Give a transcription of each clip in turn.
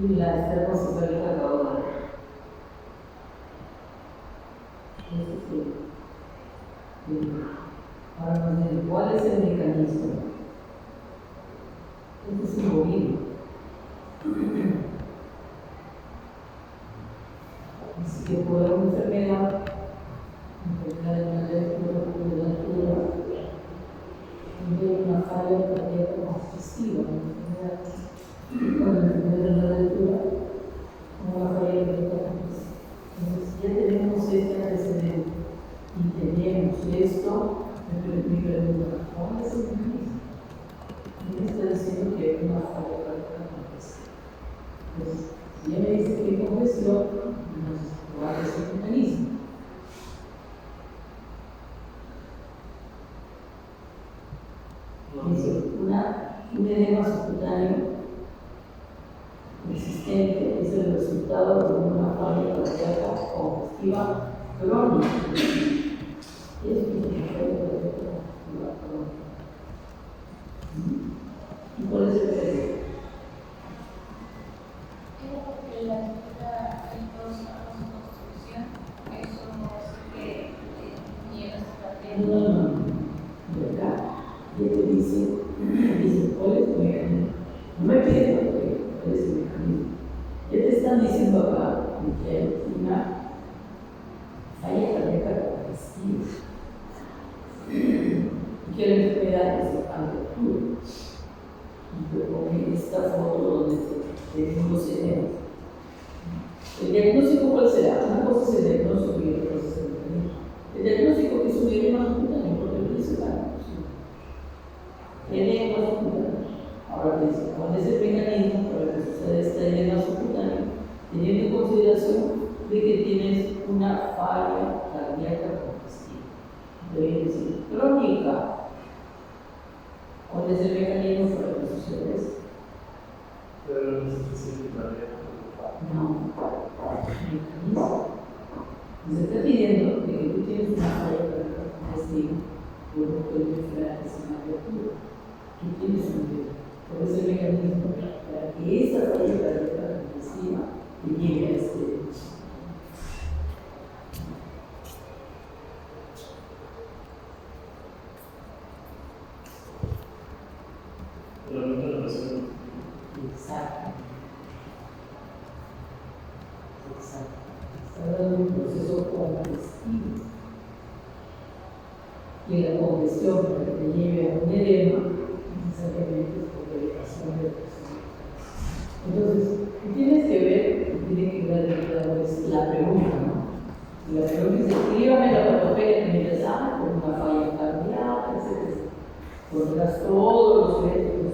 y la esterococitosis acabó. Eso sí. Ahora nos dice, ¿cuál es el mecanismo? Este es un bovino. Así que por una enfermedad de una lectura, de una falla cardíaca congestiva, con la enfermedad de la lectura, una falla cardíaca congestiva. Entonces, ya tenemos este antecedente y tenemos esto, mi pregunta, ¿cuál es el mecanismo? Me está diciendo que hay una falla cardíaca congestiva. Entonces, si ya me dice que hay congestión, ¿cuál es el mecanismo? Dice, un edema subcutáneo resistente es el resultado de una falla cardíaca congestiva crónica. Y eso es una falla cardíaca congestiva crónica. ¿Y cuál es el efecto? Porque la construcción, eso no hace que nieve esta De acá, y te dice, ¿cuál es el mecanismo? No me pides cuál es el mecanismo. Ya te están diciendo acá que hay una falla cardíaca congestiva y que la enfermedad es de altura. Y con esta foto donde tenemos los edemas. ¿El diagnóstico cuál será? Una cosa es el diagnóstico y otra cosa es el mecanismo. El diagnóstico que es un edema subcutáneo, porque lo dice acá. Edema subcutáneo. Ahora te dice, ¿cuál es el mecanismo para que suceda este edema subcutáneo? Teniendo en consideración de que tienes una falla cardíaca congestiva. Debe decir, crónica. ¿Cuál es el mecanismo para que suceda esto? Pero no es específicamente. No, mecanismo. Se está pidiendo que tú tienes una falla cardíaca congestiva por lo que es una apertura. Tú tienes un dedo. ¿Cuál es el mecanismo para que esa falla cardíaca congestiva te llegue a este derecho? La misma relación. Exacto. Está dando un proceso congestivo. Y la congestión para que te lleve a un edema, necesariamente es por elevación de presión. Entonces, tú tienes que ver, tiene que ver la pregunta, ¿no? Y la pregunta es, escríbame la patología que me da con una falla cardíaca, etc. Pondrás todos los métodos,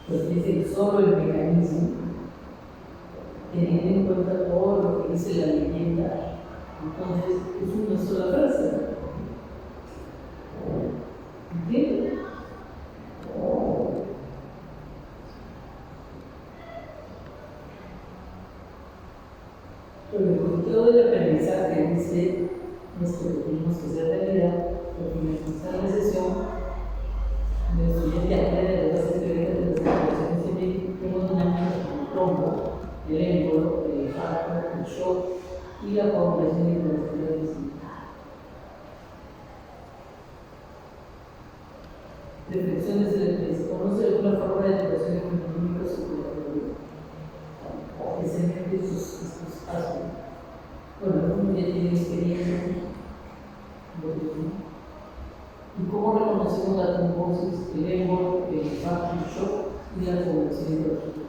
pues dicen solo el mecanismo, teniendo en cuenta todo lo que dice la leyenda. Entonces, es una sola frase. ¿Entiendes? Pero el resultado del aprendizaje dice esto que tenemos que hacer realidad, porque me consta la sesión de estudiante aprende de las experiencias de las situaciones hemodinámicas como el trombo, el émbolo, el infarto, el shock y la coagulación intravascular distinta. Reflexiones del estrés. ¿Conoce alguna forma de educación económica circulatoria? Especialmente estos casos. Bueno, algunos ya tienen experiencia. ¿Y cómo reconocemos la trombosis, el émbolo, el infarto, el shock y la coagulación intravascular?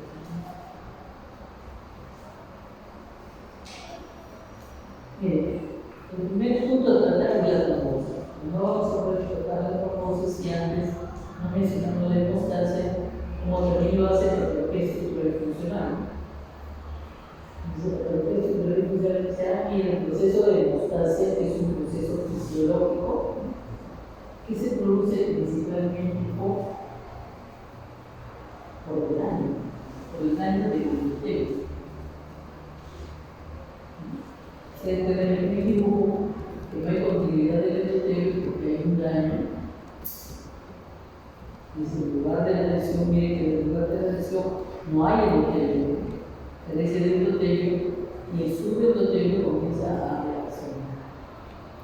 Mire, el primer punto a tratar es la trombosis. No vamos a tratar la trombosis si antes no mencionamos la hemostasia, como también lo hace la terapia suprafuncional. Entonces, la terapia suprafuncional se da y el proceso de hemostasia es un proceso fisiológico que se produce principalmente por el daño del gluteo. Se puede ver en el dibujo que no hay continuidad del endotelium porque hay un daño. Desde el lugar de la lesión, mire que en el lugar de la lesión no hay endotelium, crece el endotelio y el subendotelio comienza a reaccionar.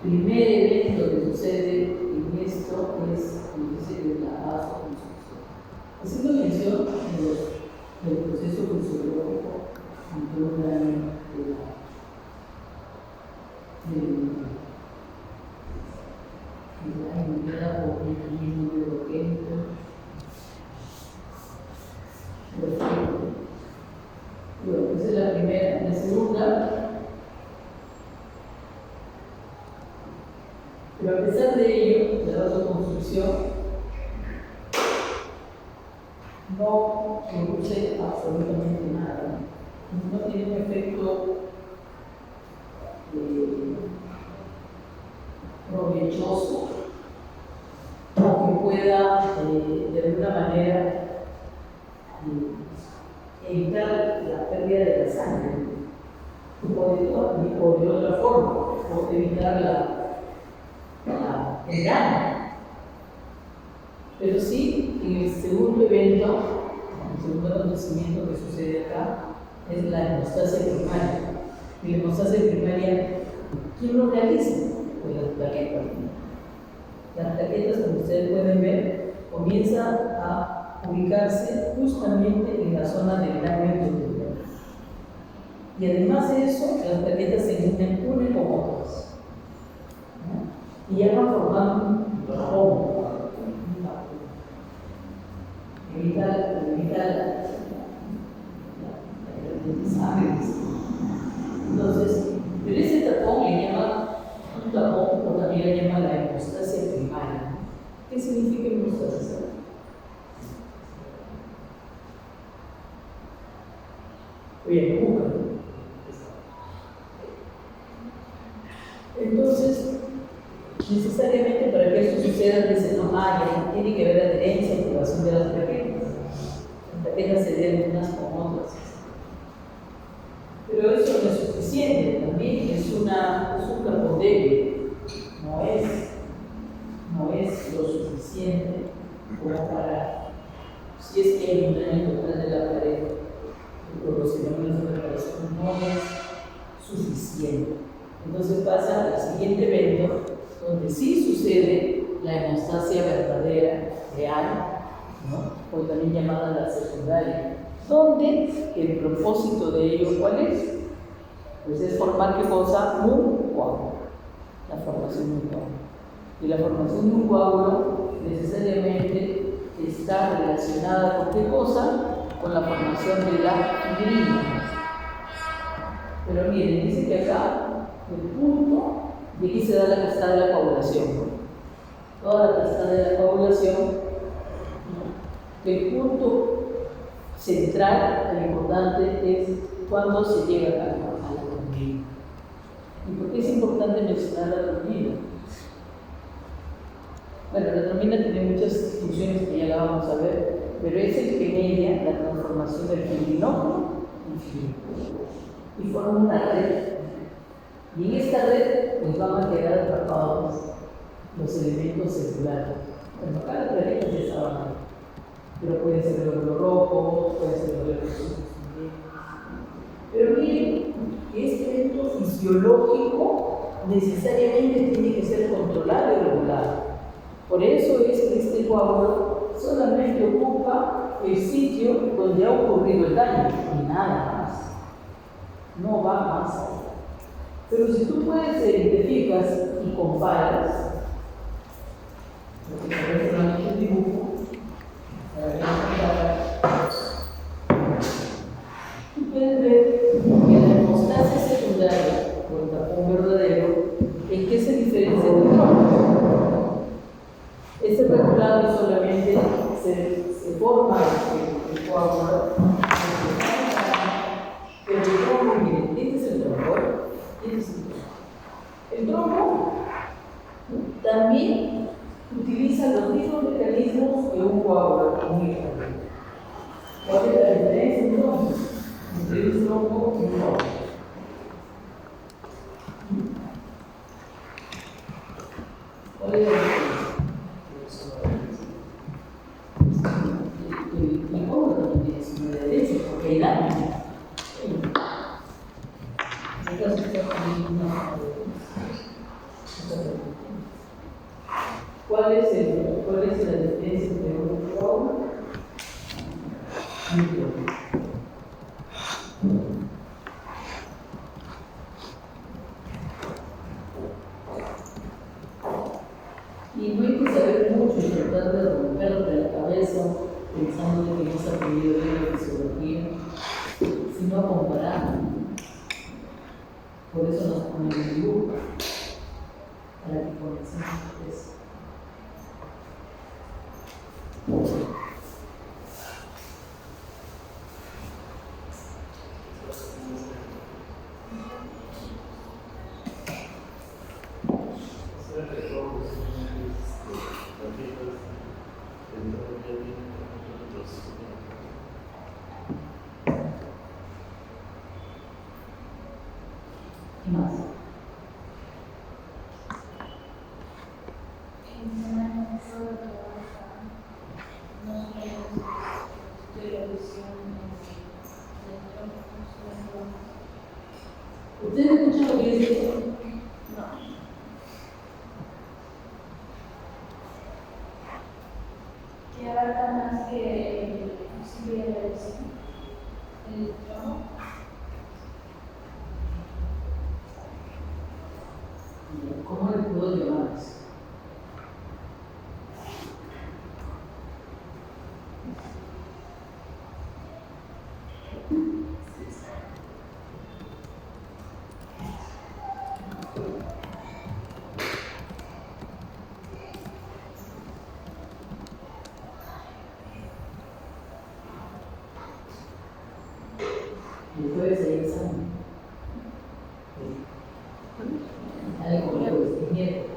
Primer evento que sucede en esto es la vasoconstricción. Haciendo mención del proceso fisiológico ante un daño de la inmunidad por mecanismo biológico. Bueno, esa es la primera. La segunda, pero a pesar de ello, la vasoconstricción no produce absolutamente nada. No tiene un efecto provechoso o que pueda de alguna manera evitar la pérdida de la sangre o de otra forma, o evitar el daño. Pero sí, en el segundo evento, el segundo acontecimiento que sucede acá, es la hemostasia primaria. Y la hemostasia primaria, ¿quién lo realiza? Pues las plaquetas. Las plaquetas, como ustedes pueden ver, comienzan a ubicarse justamente en la zona del gran endotelio. Y además de eso, las plaquetas se unen con otras. ¿No? Y ya van formando un tapón. Evita la entonces, pero ese tapón le llama un tapón o también le llama la hemostasia primaria. ¿Qué significa hemostasia? Oye, busca. Entonces, necesariamente para que esto suceda, dicen, no, ya tiene que haber adherencia y activación de las plaquetas. Las plaquetas se deben unas con otras. Pero eso no es suficiente, también es un campo débil. No es lo suficiente como para, si es que hay un daño total de la pared, por los fenómenos de reparación, no es suficiente. Entonces pasa al siguiente evento, donde sí sucede la hemostasia verdadera, real, ¿no? O también llamada la secundaria, donde el propósito de ello, ¿cuál es? Pues es formar ¿qué cosa? Un coágulo, la formación de un coágulo. Y la formación de un coágulo necesariamente está relacionada con ¿qué cosa? Con la formación de la fibrina. Pero miren, dice que acá el punto, y aquí se da la cascada de la coagulación. Toda la cascada de la coagulación, el punto central, lo importante es cuando se llega a la trombina. ¿Y por qué es importante mencionar la trombina? Bueno, la trombina tiene muchas funciones que ya la vamos a ver, pero es el que media la transformación del fibrinógeno en fibrina. Y forma una red. Y en esta red pues van a quedar atrapados los elementos celulares. Bueno, acá las plaquetas ya estaban ahí, pero pueden ser glóbulos rojos, pueden ser glóbulos rojos. Pero miren, este evento fisiológico necesariamente tiene que ser controlado y regulado. Por eso es que este coágulo solamente ocupa el sitio donde ha ocurrido el daño y nada más. No va más allá. Pero si tú puedes identificas y comparas, lo que aparece en el dibujo, tú puedes ver que la hemostasia secundaria, o el tapón verdadero, ¿en qué se diferencia del tronco? Este regulado solamente se forma el coágulo, pero el tronco, miren, este es el tronco. El tronco también utiliza los mismos mecanismos que un coágulo común. ¿Cuál es la diferencia entonces entre un tronco y un coágulo? ¿Cuál es la diferencia? El coágulo también tiene su adherencia porque hay daño. Y no hay que saber mucho y tratar de romperte la cabeza pensando que no has aprendido bien la fisiología, sino a comparar. Por eso nos ponen en dibujo, para que comencemos eso. ¿Qué más? ¿Ustedes escuchan lo que dice? No. Que abarca más que el auxilio de la visión. El trabajo. ¿Cómo le puedo llamar eso? ¿Me puede seguir pensando? Dale conmigo, es nieto.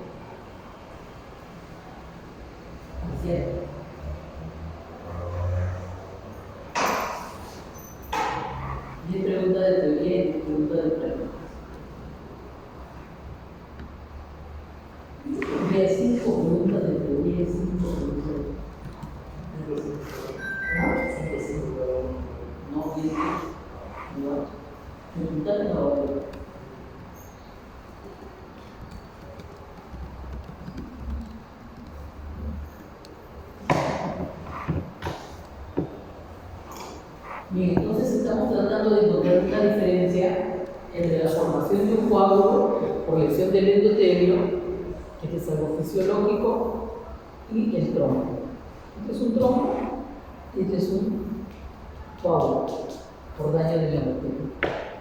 Anciano. Y pregunta de teoría y pregunta de preguntas. Y hay 5 preguntas de teoría y 5 preguntas de no, bien. No. Preguntar no. Bien, entonces estamos tratando de encontrar una diferencia entre la formación de un coágulo por lesión del endotelio, que es algo fisiológico, y el trombo. Este es un trombo y este es un coágulo por daño del endotelio.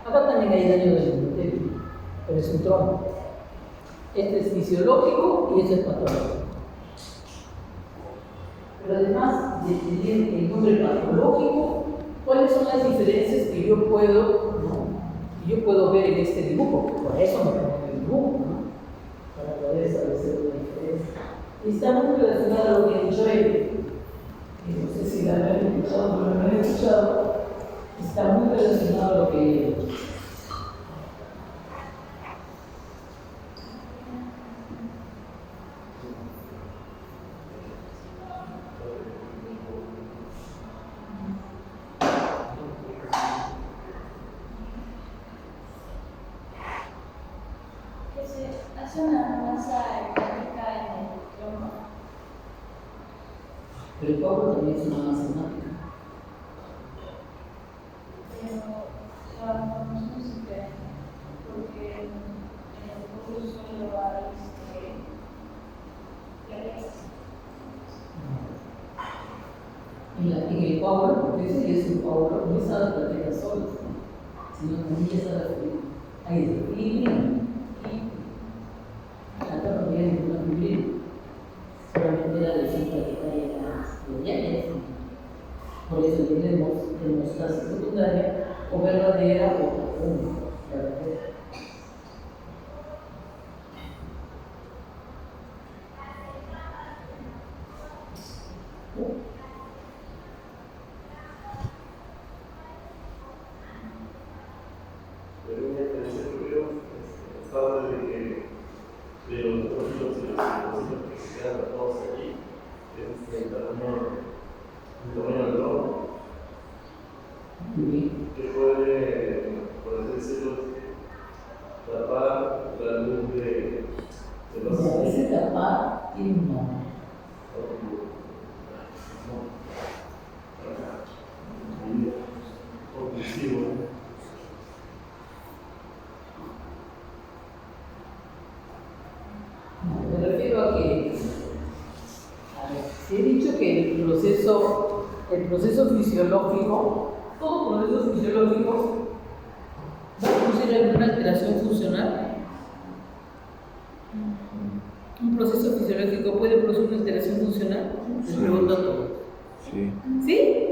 Acá también hay daño del endotelio, pero es un trombo. Este es fisiológico y este es patológico. Pero además de tener el nombre patológico, ¿cuáles son las diferencias que yo puedo ver en este dibujo? Por eso me pongo el dibujo, ¿no? Para poder establecer una diferencia. Y está muy relacionado a lo que ha dicho él. Y no sé si la han escuchado o no la han escuchado. Está muy relacionado a lo que Que se hace una masa hepática en el trombo. pero el coágulo también es una masa hemática. Pero la formación es diferente. Porque en el trombo solo hay plaquetas. En el coágulo, porque ese ya es un coágulo, no es a las plaquetas solas, sino también es a la fibrina. Hay de fibrina y acá no había ninguna fibrina, solamente la lesión plaquetaria ya es. Por eso tenemos hemostasis secundaria o verdadera o profunda. Verdadera. Pero una diferencia que veo estaba de que de los neutrófilos y los linfocitos que se quedan todos aquí es el tamaño del globo, que puede, por así decirlo, tapar la luz de los O sea, ese tapar tiene un nombre. fisivo. Me refiero a que, a ver, si he dicho que el proceso fisiológico, todo proceso fisiológico va a producir alguna alteración funcional. ¿Un proceso fisiológico puede producir una alteración funcional? Les pregunto a todos. Sí. ¿Sí?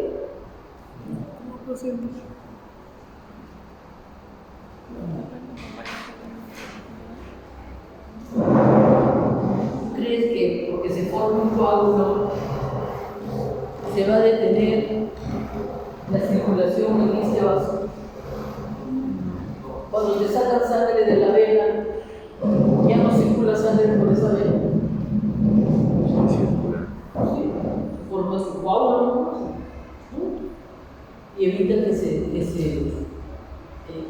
¿Crees que porque se forma un coágulo se va a detener la circulación en este vaso? Cuando te sacan sangre de la vena, ya no circula sangre por esa vena. ¿Sí? Formas un coágulo, ¿no? Y evita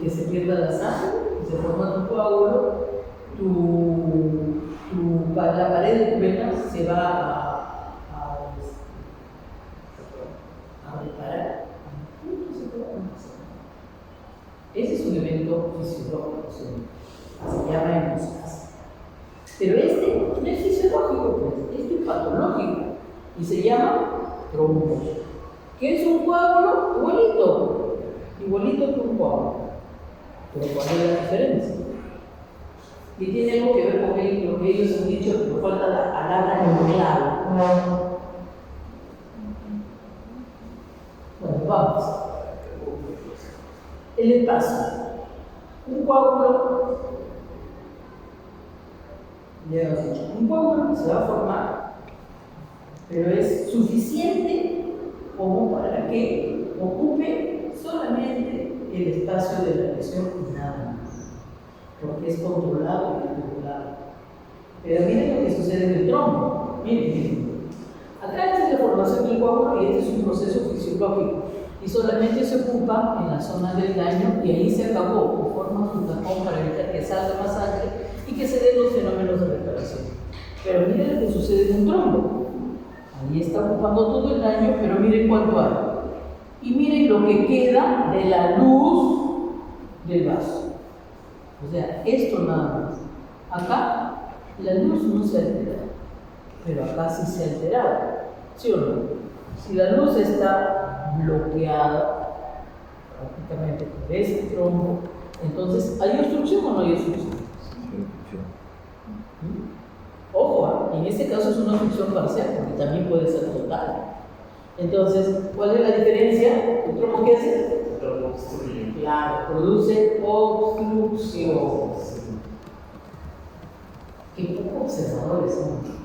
que se pierda la sangre, que se forma un coágulo, la pared de tu vena se va a reparar. Ese es un evento fisiológico, se llama hemostasis. Pero este no es fisiológico, pues, este es patológico y se llama trombos. ¿Qué es un coágulo? Igualito que un coágulo. Pero ¿cuál es la diferencia? Y tiene algo que ver con lo que ellos han dicho, pero falta la palabra clave. Bueno, vamos. El espacio. Un coágulo, ya hemos dicho, un coágulo se va a formar, pero es suficiente como para que ocupe solamente el espacio de la lesión y nada más, porque es controlado y regulado. Pero miren lo que sucede en el trombo. Miren. Acá esta es la formación del coágulo y este es un proceso fisiológico y solamente se ocupa en la zona del daño y ahí se acabó, forma un tapón para evitar que salga más sangre y que se den los fenómenos de reparación. Pero miren lo que sucede en un trombo. Ahí está ocupando todo el daño, pero miren cuánto hay. Y miren lo que queda de la luz del vaso. O sea, esto nada más. Acá la luz no se altera, pero acá sí se ha alterado. ¿Sí o no? Si la luz está bloqueada prácticamente por ese trombo, entonces ¿hay obstrucción o no hay obstrucción? Ojo, en este caso es una obstrucción parcial, porque también puede ser total. Entonces, ¿cuál es la diferencia? ¿El trombo qué hace? Claro, produce obstrucción. Qué poco observadores son.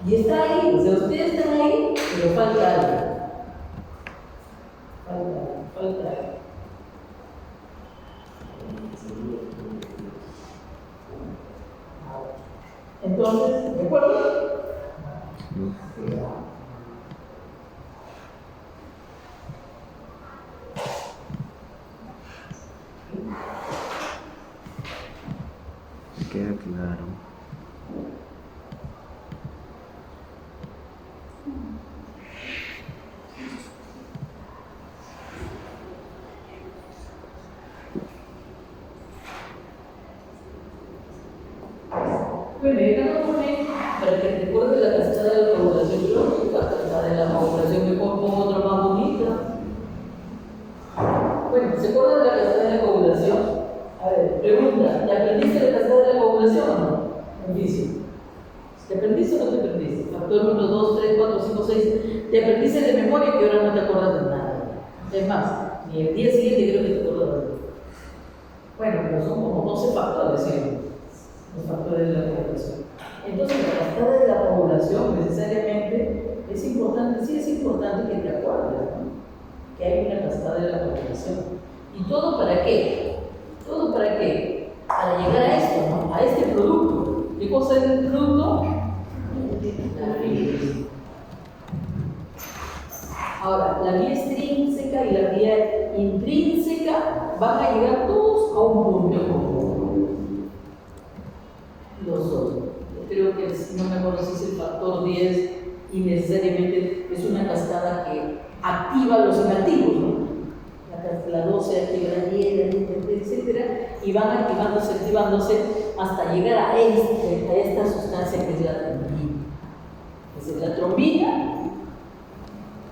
Y está ahí, o sea, ustedes están ahí, pero falta algo. Falta algo. Entonces, ¿de acuerdo? Me queda claro. Bueno, y acá nos pone, para que recuerdes la cascada de la coagulación biológica, la de la coagulación me pongo otra más bonita. Bueno, ¿se acuerdan de la cascada de la coagulación? A ver, pregunta, ¿te aprendiste la cascada de la coagulación o no? Difícil. ¿Te aprendiste o no te aprendiste? Factor 1, 2, 3, 4, 5, 6. ¿Te aprendiste de memoria que ahora no te acuerdas de nada? Es más, ni el día siguiente creo que te acuerdas de nada. Bueno, pero son como 12 factores, ¿sí? Los factores de la coagulación. Entonces, la cascada de la coagulación necesariamente es importante, sí es importante que te acuerdes, ¿no? Que hay una cascada de la coagulación. ¿Y todo para qué? ¿Todo para qué? Para llegar a esto, ¿no? A este producto. ¿Qué cosa es el producto? La vía. Ahora, la vía extrínseca y la vía intrínseca van a llegar todos a un punto común. Los otros. Yo creo que, no me acuerdo si es el factor 10 y necesariamente es una cascada que activa los inactivos, ¿no? La 12 activa la 10, etc. Y van activándose hasta llegar a esta sustancia que es la trombina. Entonces, la trombina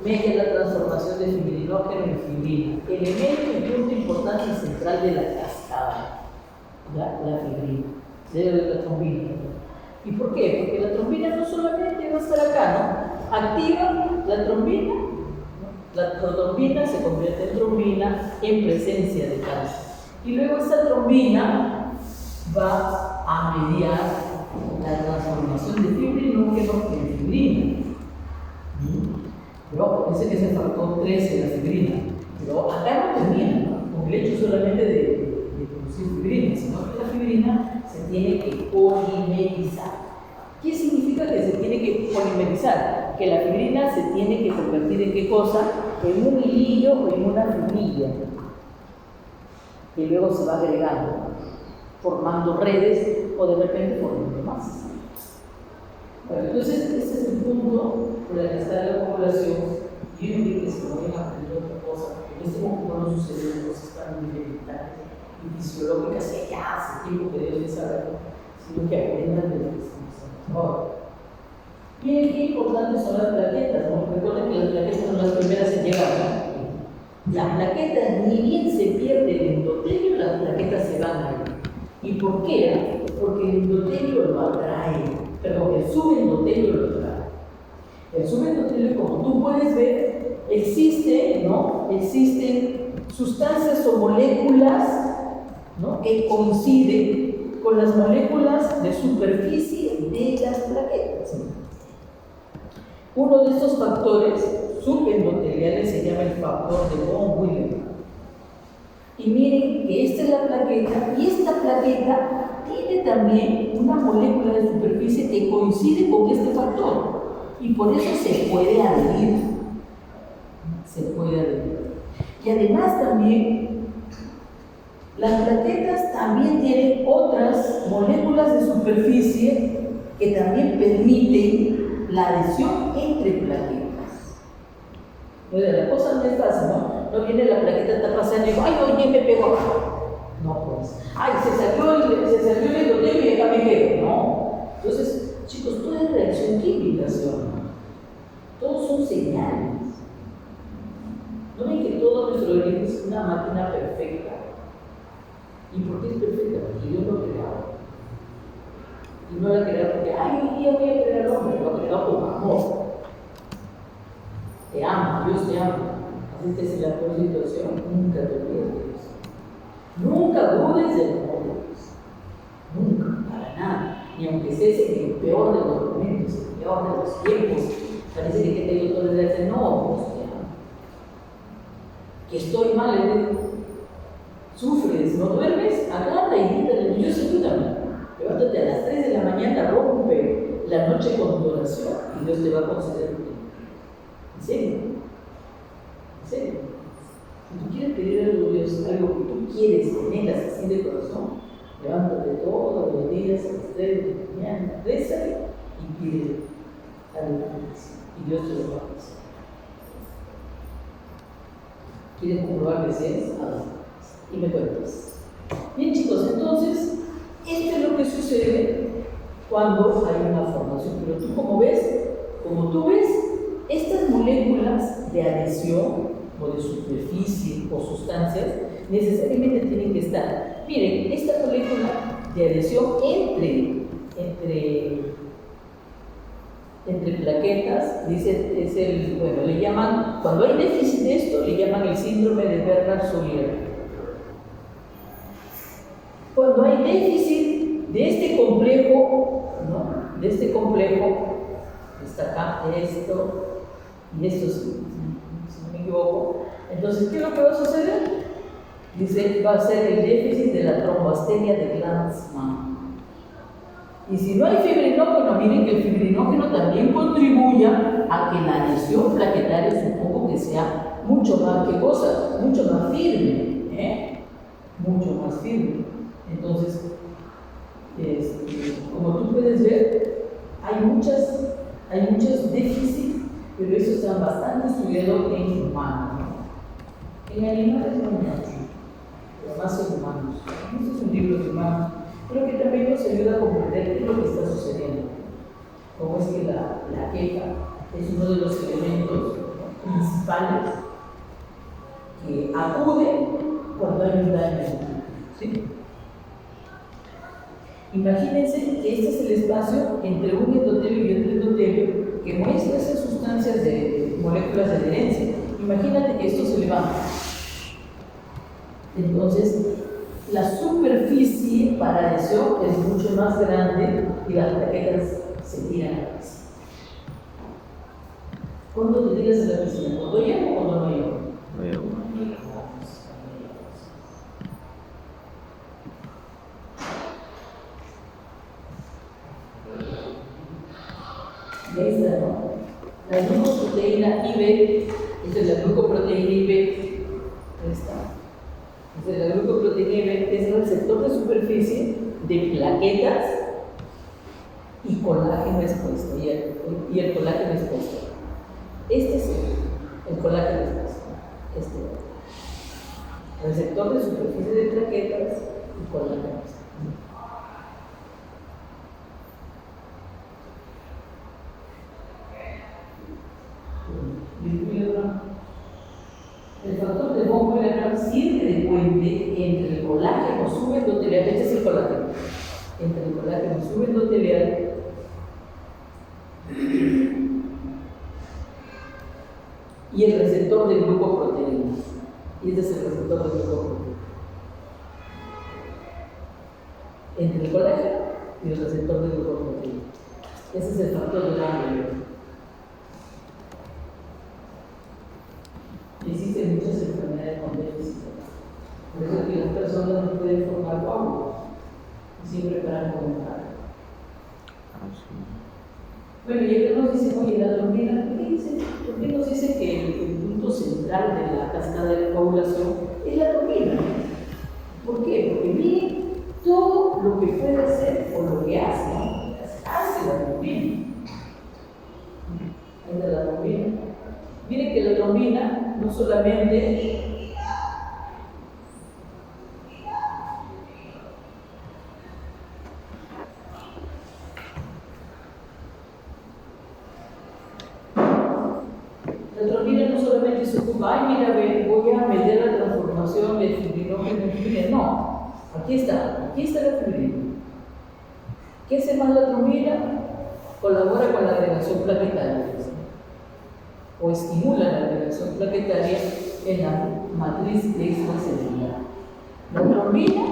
media la transformación de fibrinógeno en fibrina, elemento y punto importante y central de la cascada, ¿ya? La fibrina, de la trombina. ¿Y por qué? Porque la trombina no solamente va a estar acá, ¿no? Activa la trombina, ¿no? La protrombina se convierte en trombina en presencia de calcio. Y luego esta trombina va a mediar la transformación de fibrinógeno en fibrina. Pero ese que es el factor 13 de la fibrina. Pero acá no termina, ¿no? Con el hecho solamente de producir fibrina, sino que la fibrina se tiene que polimerizar. ¿Qué significa que se tiene que polimerizar? Que la fibrina se tiene que convertir en qué cosa? En un hilillo o en una fibrilla, que luego se va agregando, formando redes o de repente formando masas. Bueno, entonces, este es el punto por el que está la población. Yo no digo que se vayan a aprender otra cosa, porque en este momento no suceden cosas tan elementales y fisiológicas que ya hace tiempo que deben saberlo, sino que aprendan de lo que estamos haciendo ahora. Bien, qué importantes son las plaquetas, ¿no? Recuerden que las plaquetas son las primeras en llegar, ¿no? Las plaquetas, ni bien se pierde el endotelio, las plaquetas se van a ir. ¿Y por qué? Porque el endotelio lo atrae. Perdón, el subendotelio lo trae. El subendotelio, como tú puedes ver, existen sustancias o moléculas, ¿no? Que coinciden con las moléculas de superficie de las plaquetas. Uno de estos factores subendoteliales se llama el factor de von Willebrand. Y miren que esta es la plaqueta, y esta plaqueta tiene también una molécula de superficie que coincide con este factor, y por eso se puede adherir. Y además también, las plaquetas también tienen otras moléculas de superficie que también permiten la adhesión entre plaquetas. Entonces, la cosa no es fácil, ¿no? No viene la plaqueta, está pasando y digo, ay, oye, me pegó acá. No, pues, ay, se salió el endotelio y acá me quedo. No. Entonces, chicos, todo es reacción química, ¿sí o no? Todos son señales. ¿No ven que todo nuestro organismo es una máquina perfecta? ¿Y por qué es perfecta? Porque Dios lo creó. Y no la creó porque, ay, hoy día voy a crear al hombre, lo creó con amor. Te ama, Dios te ama. Así que si la peor situación, nunca te olvides de Dios. Nunca dudes del amor de Dios. Nunca, para nada. Ni aunque estés en el peor de los momentos, en el peor de los tiempos, parece que te digo todo el día, no, Dios te ama. Que estoy mal, sufres, no duermes, agarra y grítale, Dios ayúdame. Levántate a las 3 de la mañana, rompe la noche con tu oración y Dios te va a conceder un tiempo. ¿En serio? ¿En serio? Si tú quieres pedir algo a Dios, algo que tú quieres, que tengas así de corazón, levántate todos los días a las 3 de la mañana, rézale y pide algo y Dios te lo va a hacer. ¿Quieres comprobar que seas? Y me cuentas. Bien, chicos, entonces, esto es lo que sucede cuando hay una formación. Pero tú, como tú ves, estas moléculas de adhesión o de superficie o sustancias necesariamente tienen que estar. Miren, esta molécula de adhesión entre plaquetas, dice, bueno, le llaman, cuando hay déficit de esto, le llaman el síndrome de Bernard-Soulier. Cuando hay déficit de este complejo, ¿no? De este complejo, está acá, esto, y esto, si no me equivoco, entonces, ¿qué es lo que va a suceder? Dice, va a ser el déficit de la tromboasteria de Glanzmann. Y si no hay fibrinógeno, miren que el fibrinógeno también contribuye a que la adhesión plaquetaria, supongo que sea mucho más, ¿qué cosa? Mucho más firme, mucho más firme. Entonces, como tú puedes ver, hay muchos déficits pero eso está bastante estudiado en humanos, ¿no? En animales no mucho, pero más en humanos. Este es un libro de humanos, pero que también nos ayuda a comprender qué es lo que está sucediendo. Como es que la queja es uno de los elementos principales que acuden cuando hay un daño. ¿Sí? Imagínense que este es el espacio entre un endotelio y otro endotelio que muestra esas sustancias de moléculas de adherencia. Imagínate que esto se levanta. Entonces, la superficie para adhesión es mucho más grande y las plaquetas se tiran a la piscina. ¿Cuándo te tiras a la piscina? ¿Cuando llego o cuando no llego? No hay agua. Y ahí está, ¿no? La glucoproteína IB, esta es la glucoproteína IB, ahí está. Entonces, la glucoproteína IB es el receptor de superficie de plaquetas y colágeno expuesto, y el colágeno expuesto. Este es el colágeno expuesto. Receptor de superficie de plaquetas y colágeno expuesto. El factor de von Willebrand sirve de puente entre el colágeno subendotelial, este es el colágeno, entre el colágeno subendotelial y el receptor de glucoproteínas. Y este es el receptor de glucoproteínas. Entre el colágeno y el receptor de glucoproteínas. Ese es el factor de von Willebrand. Existen muchas enfermedades con déficit. Por eso es que las personas no pueden formar coágulos, siempre para comentar. Bueno, y acá nos dice, oye, la trombina, ¿por qué nos dice que el punto central de la cascada de la coagulación es la trombina? ¿Por qué? Porque miren todo lo que puede hacer o lo que hace, ¿no? Hace la trombina. Ahí está la trombina. Miren que la trombina no solamente se ocupa, ay mira, voy a medir la transformación de fibrinógeno en fibrina. No, aquí está la fibrina. ¿Qué hace más la trombina? Colabora con la agregación plaquetaria o estimula la agregación plaquetaria en la matriz extracelular. La trombina,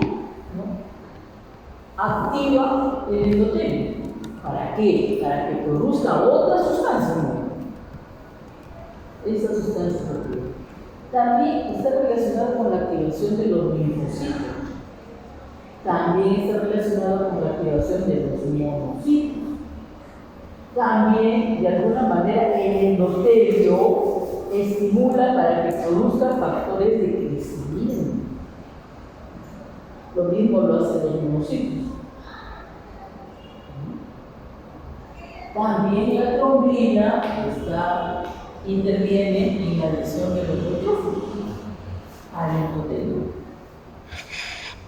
¿no?, activa el endotelio. ¿Para qué? Para que produzca otra sustancia, ¿no? Esa sustancia activa. También está relacionada con la activación de los linfocitos. También está relacionada con la activación de los monocitos. También, de alguna manera, el endotelio estimula para que produzca factores de crecimiento. Lo mismo lo hacen los monocitos. También la trombina interviene en la adhesión de los neutrófilos al endotelio.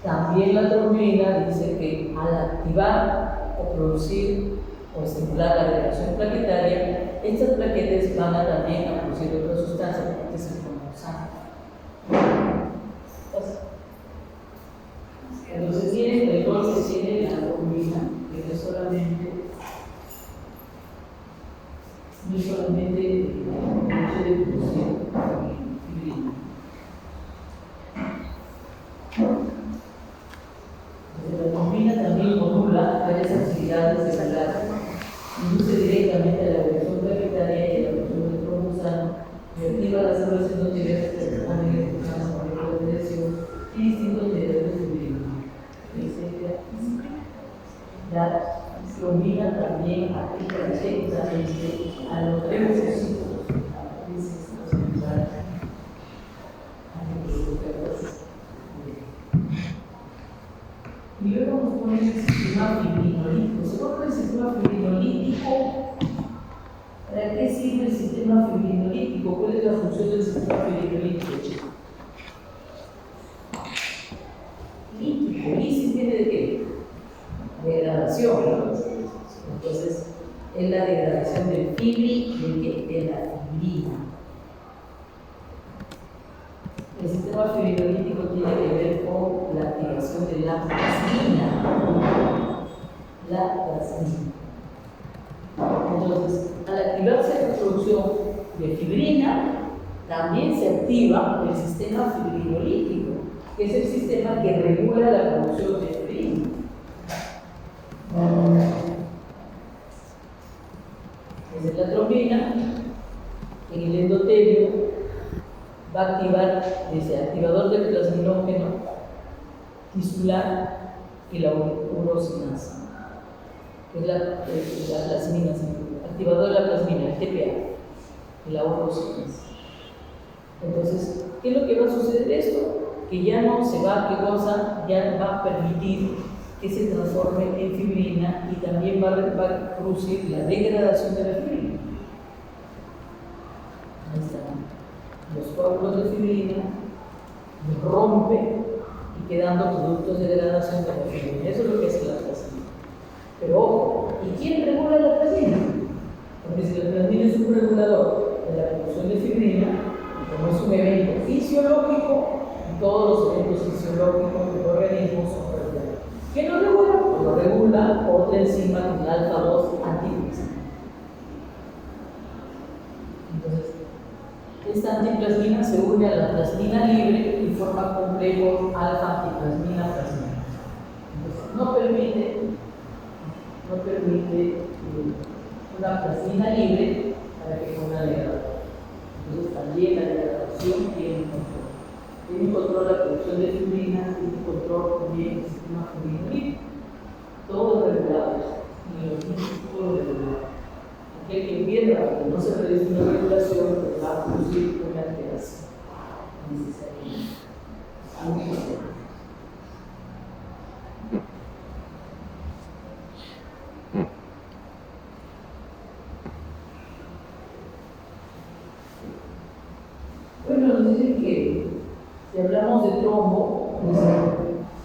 También la trombina dice que al activar o producir o estimular la agregación plaquetaria, estas plaquetas van a también a producir otra sustancia que es el cromosomo. Entonces tienen el rol que tiene la trombina, que no es solamente el hecho de producir fibrina. La trombina también modula varias actividades celulares, induce directamente a la agregación plaquetaria y a la producción del cromosoma, y activa las células endoteliales que responden a las moléculas de adhesión y distintos mediadores de fibrina. La trombina también activa directamente a los leucocitos, y luego nos pone el sistema fibrinolítico. ¿Se acuerdan del sistema fibrinolítico? ¿Para qué sirve el sistema sistema fibrinolítico tiene que ver con la activación de la plasmina. La plasmina. Entonces, al activarse la producción de fibrina, también se activa el sistema fibrinolítico, que es el sistema que regula la producción de fibrina. Desde la trombina, en el endotelio, va a activar desde activador del plasminógeno tisular y la urosinasa, que es la plasmina, activador de la plasmina, el TPA, y la urosinasa. Entonces, ¿qué es lo que va a suceder esto? Que ya no se va, ya va a permitir que se transforme en fibrina y también va a producir la degradación de la fibrina. Ahí están los coágulos de fibrina, los rompe y quedando productos de degradación de la fibrina. Eso es lo que hace la plasmina. Pero ojo, ¿y quién regula la plasmina? Porque si la plasmina es un regulador de la producción de fibrina, como es un evento fisiológico, todos los eventos fisiológicos del organismo son regulados. ¿Qué lo regula? Pues lo regula otra enzima que es la alfa-2 antiplasmina. Entonces, esta antiplasmina se une a la plasmina libre y forma complejo alfa-antiplasmina-plasmina. Entonces, no permite una plasmina libre para que ponga degradación. Entonces, también la degradación tiene un control. Tiene un control de la producción de fibrina, tiene un control también del sistema fibrinolítico. Todo regulado, y los niños todo regulado. Aquel que pierda, que no se realice una regulación, pues va a producir una alteración necesariamente. Muy importante. Bueno, nos dicen que si hablamos de trombo, pues,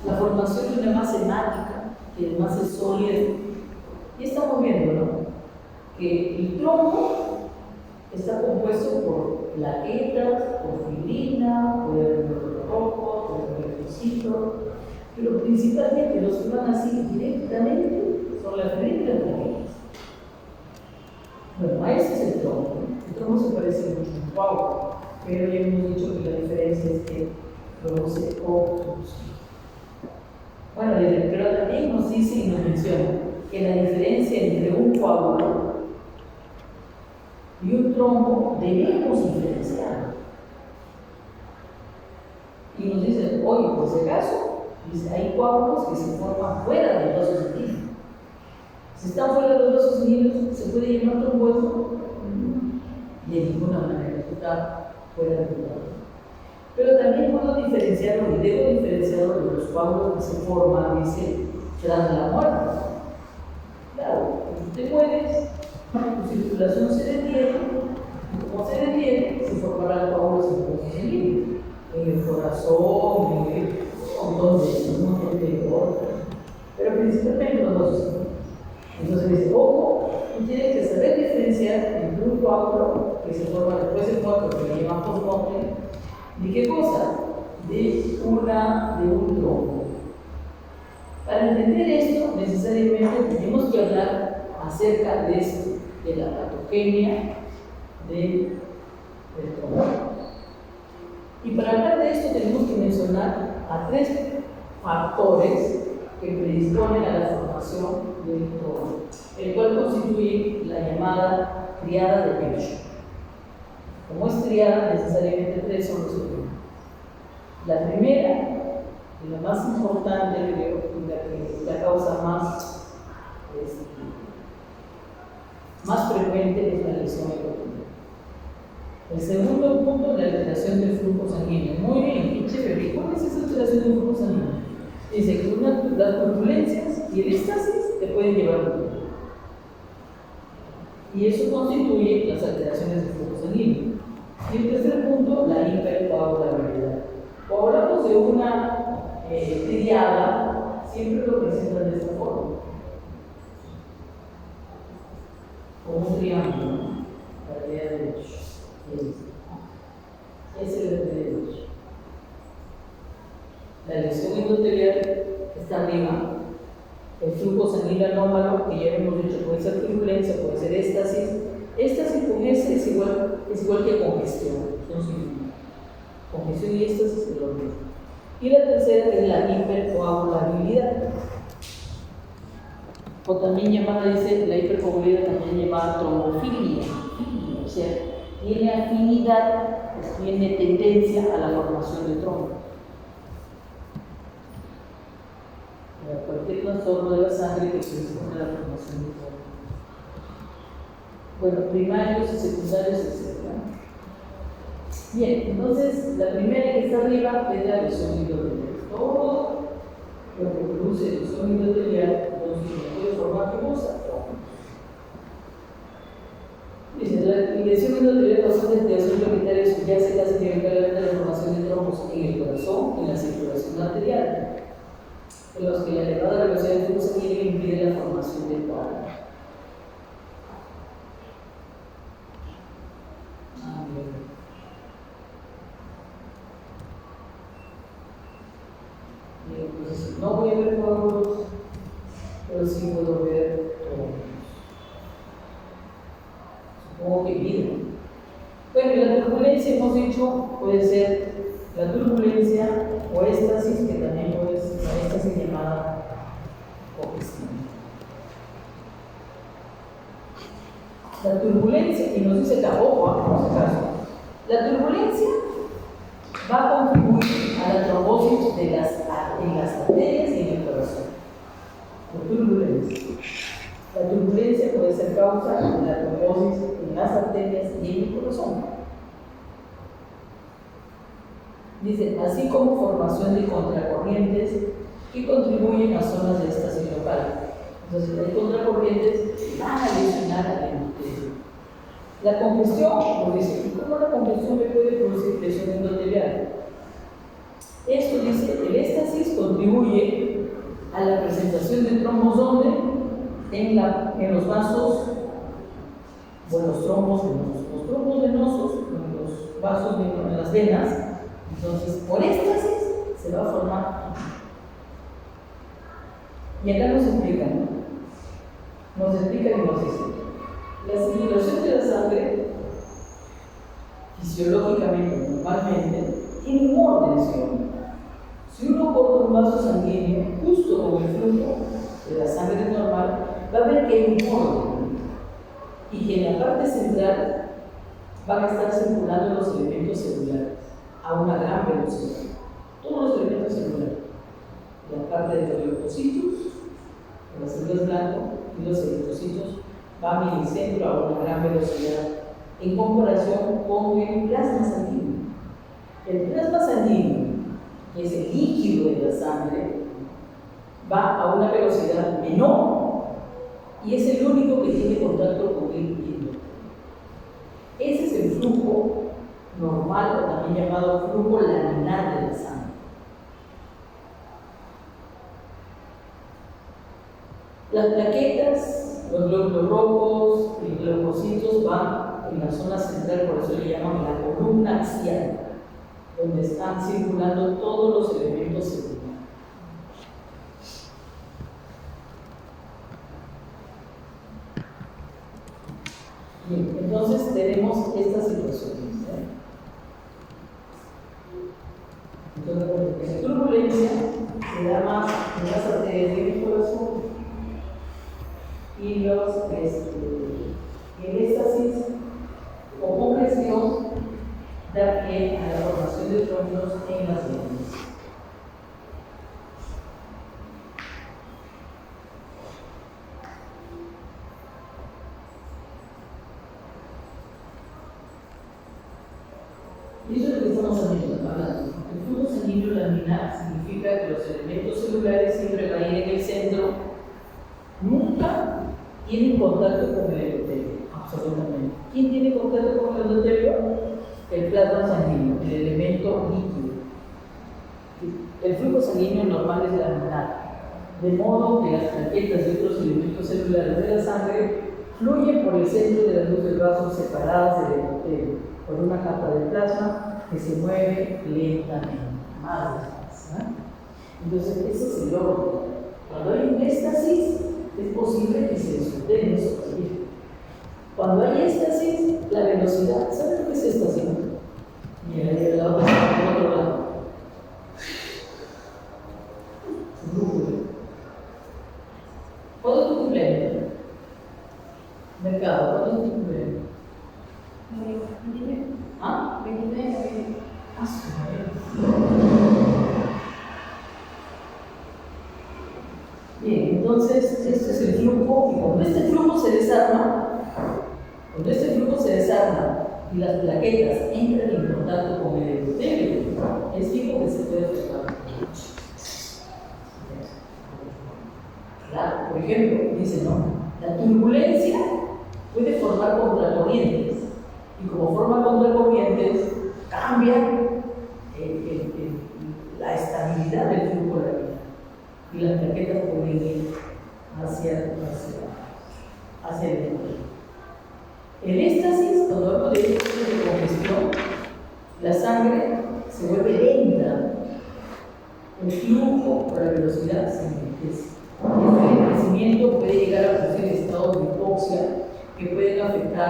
la formación de una masa hemática, que además es sólida, y estamos viendo, ¿no? Que el trombo está compuesto por plaquetas, por fibrina, por el rojo, por el eritrocito, pero principalmente los que van así directamente son las fibrinas y las plaquetas. Bueno, a ese es el trombo. El trombo se parece mucho a un coágulo, pero ya hemos dicho que la diferencia es que produce obstrucción. Bueno, pero también nos dice y nos menciona que la diferencia entre un coágulo y un trombo debemos diferenciar. Y nos dice, oye, por si acaso, dice, hay coágulos que se forman fuera del vaso sanguíneo. Si están fuera del vaso sanguíneo, ¿se puede llamar tromboso? De ninguna manera, está fuera del vaso. Pero también puedo diferenciarlo, y debo diferenciarlo de los coágulos que se forman, dice, tras la muerte. Claro, cuando te mueres, tu circulación se detiene, y como se detiene, se formarán coágulos en el vaso sanguíneo, en el corazón, en un montón de órganos, pero principalmente en los vasos sanguíneos. Entonces dice, ojo, tú tienes que saber diferenciar entre un coágulo que se forma después del muerto, que le llaman postmortem, ¿de qué cosa? De un trombo. Para entender esto, necesariamente tenemos que hablar acerca de esto, de la patogenia del trombo. Y para hablar de esto tenemos que mencionar a 3 factores que predisponen a la formación del trombo, el cual constituye la llamada triada de pecho. Como es triada, necesariamente 3 son los problemas. La primera, y la más importante, creo, la causa más frecuente es la lesión epitelial. El segundo punto, la alteración del flujo sanguíneo. Muy bien, qué chévere. ¿Cuál es esa alteración del flujo sanguíneo? Dice que las turbulencias y el éxtasis te pueden llevar a morir. Y eso constituye las alteraciones del flujo sanguíneo. Y el tercer punto, la hipercoagulabilidad. Cuando hablamos de una triada, siempre lo presentan de esta forma. Como un triángulo, ¿no? La triada de derecho. Ese es el derecho. La lesión endotelial está arriba. El flujo sanguíneo anómalo, que ya hemos dicho, puede ser turbulencia, puede ser éstasis. Éstasis con S es igual que congestión. Son sinónimos. Congestión y éstasis es lo mismo. Y la tercera es la hipercoagulabilidad. O también llamada, dice, la hipercoagulabilidad también llamada trombofilia. O sea, tiene afinidad, tiene tendencia a la formación de trombos. Cualquier trastorno de la sangre que predispone a la formación de trombos. Bueno, primarios y secundarios, etc. Bien, entonces la primera que está arriba es la lesión endotelial. Todo lo que produce lesión endotelial puede formar tumosa. Dice, la lesión endotelial causante de alteración plaquetaria subyace casi directamente a la formación de trombos en el corazón, en la circulación arterial, en los que la elevada velocidad de flujo sanguíneo impide la formación de coágulos. Entonces, no voy a ver coágulos, pero sí puedo ver trombos. Supongo que vida. Bueno, y la turbulencia, hemos dicho, puede ser la turbulencia o éstasis, que también puede ser la éstasis llamada congestión. La turbulencia, y nos dice acá, ojo, por si acaso, la turbulencia va a contribuir a la trombosis en las arterias y en el corazón. La turbulencia. La turbulencia puede ser causa de la trombosis en las arterias y en el corazón. Dice, así como formación de contracorrientes que contribuyen a zonas de estasis local. Entonces, hay contracorrientes que van a lesionar al endotelio. La congestión, nos dice, ¿cómo la congestión me puede producir lesión endotelial? Esto dice, el éstasis contribuye a la presentación de trombos donde en los vasos, o en los trombos venosos. Los trombos venosos, en los vasos, en las venas. Entonces, por éstasis se va a formar. Y acá nos explica y nos dice: la circulación de la sangre, fisiológicamente, normalmente, tiene un orden, ¿sí? Si uno corta un vaso sanguíneo, justo con el flujo de la sangre normal, va a ver que hay un orden y que en la parte central van a estar circulando los elementos celulares a una gran velocidad. Todos los elementos celulares. La parte de los leucocitos, de las células blancas y los eritrocitos van en el centro a una gran velocidad en comparación con el plasma sanguíneo. El plasma sanguíneo, que es el líquido de la sangre, va a una velocidad menor y es el único que tiene contacto con el líquido. Ese es el flujo normal, o también llamado flujo laminar de la sangre. Las plaquetas, los glóbulos rojos y los leucocitos van en la zona central, por eso le llaman la columna axial, donde están circulando todos los elementos celulares. Bien, entonces tenemos estas situaciones. Entonces, la turbulencia se da más en las arterias del corazón y el éxtasis o congestión da pie a la formación de trombos en las venas. Y eso es lo que estamos hablando. El flujo sanguíneo laminar significa que los elementos celulares siempre van a ir en el centro, nunca tienen contacto con el endotelio, absolutamente. ¿Quién tiene contacto con el endotelio? El plasma sanguíneo, el elemento líquido. El flujo sanguíneo normal es laminar, de modo que las plaquetas y otros elementos celulares de la sangre fluyen por el centro de las luz del vaso separadas del endotelio por una capa de plasma que se mueve lentamente, más despacio. Entonces, ese es el orden. Cuando hay un éxtasis, es posible que se desordene eso también. Cuando hay éxtasis, la velocidad, ¿saben lo que es éxtasis? Mira, ahí al lado, al otro lado. ¿Cuándo es tu cumpleaños? Mercado, ¿cuándo es tu cumpleaños? ¿Ah? 29 de abril. Ah, sí. Bien, entonces este es el flujo, y cuando este flujo se desarma, y las plaquetas entran en contacto con el endotelio, es fijo que se puede afectar. Claro, por ejemplo, dice, ¿no? La turbulencia puede formar contracorrientes, y como forma contracorrientes, cambia la estabilidad del flujo de la vida. Y las plaquetas pueden ir hacia el endotelio. El éxtasis, cuando hablamos de éxtasis de congestión, la sangre se vuelve lenta, el flujo por la velocidad se enlentece. El enlentecimiento puede llegar a producir estados de hipoxia que pueden afectar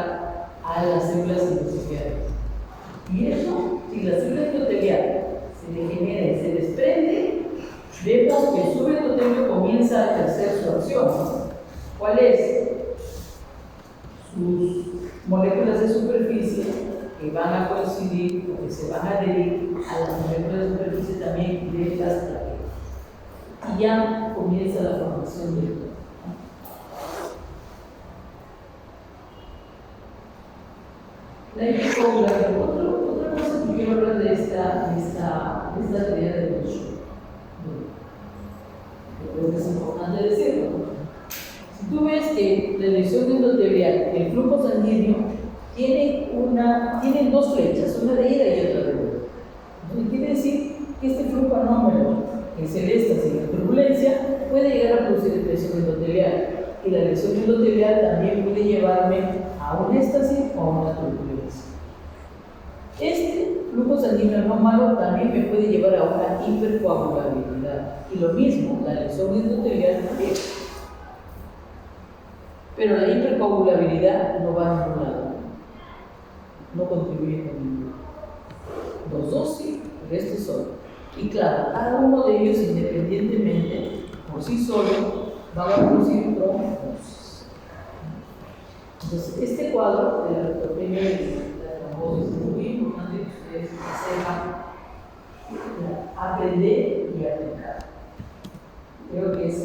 a las células endoteliales. Y eso, si la célula endotelial se degenera y se desprende, vemos que el subendotelio comienza a ejercer su acción. ¿Cuál es? Sus moléculas de superficie que van a coincidir o que se van a adherir a las moléculas de superficie también de las plaquetas. Y ya comienza la formación del cuerpo. La hipercoagulación, otra cosa que quiero hablar de esta teoría de Bush. Creo que es importante decirlo. Si tú ves que la lesión endotelial, el flujo sanguíneo, tienen dos flechas, una de ida y otra de vuelta. Entonces quiere decir que este flujo anómalo, que es el éxtasis y la turbulencia, puede llegar a producir lesión endotelial. Y la lesión endotelial también puede llevarme a un éxtasis o a una turbulencia. Este flujo sanguíneo anómalo también me puede llevar a una hipercoagulabilidad. Y lo mismo, la lesión endotelial también. Pero la hipercoagulabilidad no va a ningún lado. No contribuye con ninguno. Los dos sí, pero este solo. Y claro, cada uno de ellos independientemente, por sí solo, va a producir trombosis. Entonces, este cuadro de la artropenia y la trombosis es muy importante que ustedes sepan aprender y aplicar. Creo que es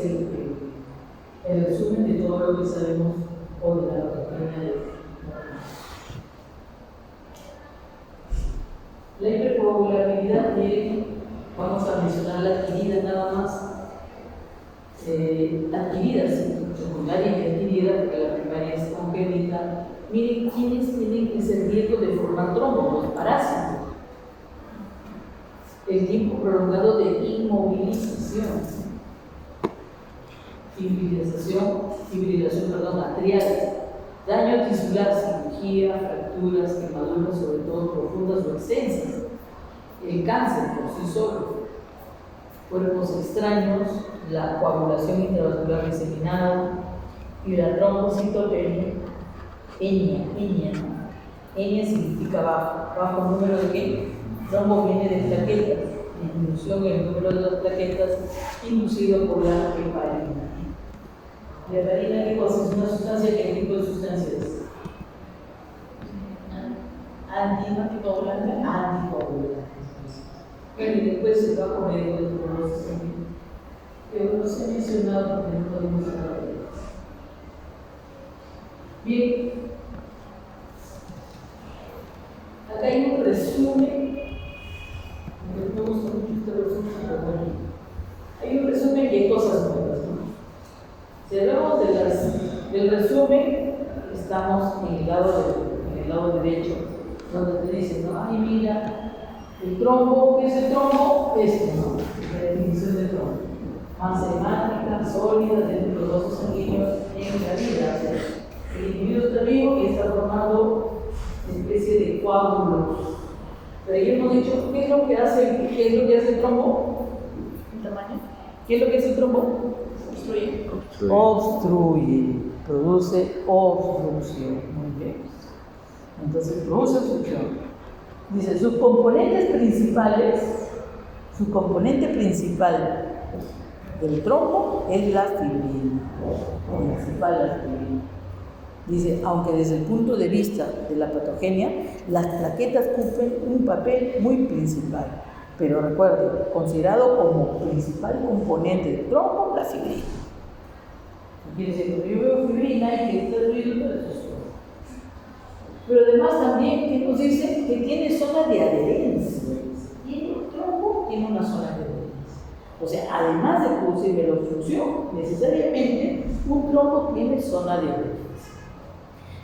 el resumen de todo lo que sabemos hoy de la artropenia. La hipercoagulabilidad, vamos a mencionar la adquirida nada más. Adquirida, secundaria y adquirida, porque la primaria es congénita. Miren quiénes tienen ese riesgo de formar trombos, los parásitos. El tiempo prolongado de inmovilización, fibrilación atrial, daño tisular, cirugía, fracturas, quemaduras, sobre todo profundas o extensas, el cáncer por sí solo, cuerpos extraños, la coagulación intravascular diseminada y la trombocitopenia. Enia significa bajo número de qué? Trombo viene de plaquetas, disminución en el número de las plaquetas inducido por la heparina. ¿La heparina qué cosa? ¿Es una sustancia? ¿Qué tipo de sustancia es? Anticoagulante. Bueno, y después se va a poner el trombosis también. Pero no se ha mencionado porque no podemos hablar de ellos. Bien. Acá hay un resumen. Me gusta mucho este resumen, pero bueno. Hay un resumen y hay cosas nuevas, ¿no? Si hablamos del resumen, estamos en el lado derecho, donde te dicen, ¿no? Ay, mira, el trombo, ¿qué es el trombo? Esto, ¿no? La definición del trombo. Masa hemática, sólida, dentro de los vasos sanguíneos en la vida. O sea, el individuo está vivo y está formando una especie de coágulos. Pero ya hemos dicho, ¿qué es lo que hace el trombo? ¿El tamaño? ¿Qué es lo que es el trombo? Obstruye. Obstruye, produce obstrucción. Muy bien. Entonces, produce obstrucción. Dice, su componente principal del trombo es la fibrina. Principal la fibrina. Dice, aunque desde el punto de vista de la patogenia, las plaquetas cumplen un papel muy principal. Pero recuerde, considerado como principal componente del trombo, la fibrina. Quiere decir, que yo veo fibrina y que está ruido todo eso. Pero además también, ¿qué nos dice? Que tiene zona de adherencia. Tiene un trombo, tiene una zona de adherencia. O sea, además de producir la obstrucción, necesariamente un trombo tiene zona de adherencia.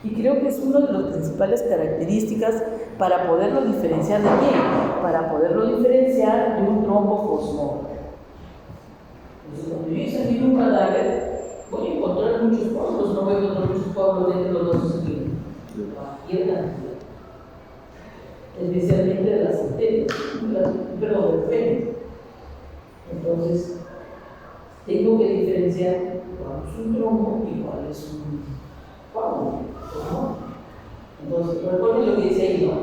Y creo que es una de las principales características para poderlo diferenciar de quién, para poderlo diferenciar de un trombo cosmótico. Entonces, cuando yo examino un cadáver, voy a encontrar muchos coágulos, no voy a encontrar muchos coágulos dentro de los vasos sanguíneos. Cualquier cantidad. Especialmente de las arterias, perdón, del pene. Entonces, tengo que diferenciar cuál es un trombo y cuál es un coágulo. Entonces, recuerden lo que dice ahí, ¿no?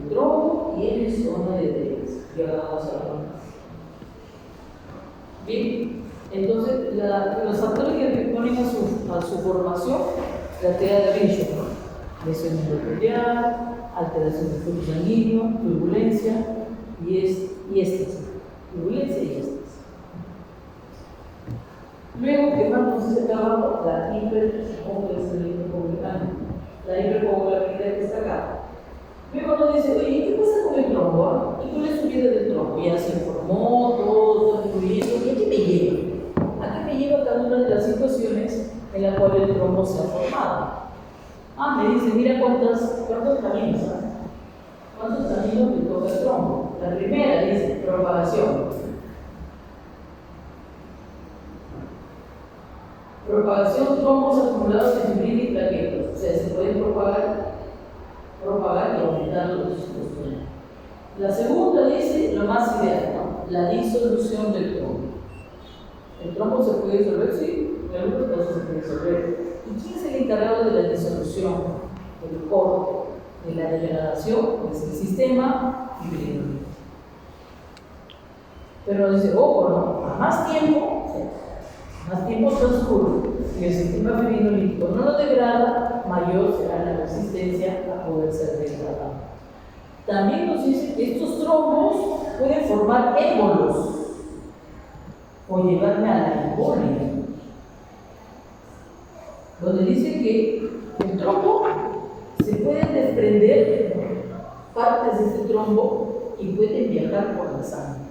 El trombo tiene zona de adherencia. Y ahora vamos a hablar más. Bien, entonces, los factores que responden a su formación, la teoría de Rinchon, lesión endotelial, alteración del flujo sanguíneo, turbulencia y éxtasis. Turbulencia y éxtasis. Luego, ¿qué más nos dice acá abajo? La hipercoagulabilidad. La hipercoagulabilidad que está acá. Luego nos dice, oye, ¿qué pasa con el trombo? ¿Y cuál es su vida del trombo? Ya se informó, todo está fluyendo. ¿Y a qué me lleva? ¿A qué me lleva cada una de las situaciones en las cuales el trombo se ha formado? Me dice, mira cuántos caminos, ¿sabes? ¿Cuántos caminos le toca el trombo? La primera dice, propagación. Propagación, trombos acumulados en fibrina y plaquetas. O sea, se pueden propagar y aumentar los trombos. La segunda dice lo más ideal, ¿no? La disolución del trombo. ¿El trombo se puede disolver? Sí, en algunos casos se puede disolver. ¿Y quién es el encargado de la disolución, del corte, de la degeneración? Pues el sistema fibrinolítico. Pero dice, ojo, ¿no? A más tiempo transcurre y el sistema fibrinolítico no lo degrada, mayor será la resistencia a poder ser degradado. También nos dice que estos trombos pueden formar émbolos o llevarme a la embolia, donde dice que el trombo se pueden desprender partes de este trombo y pueden viajar por la sangre.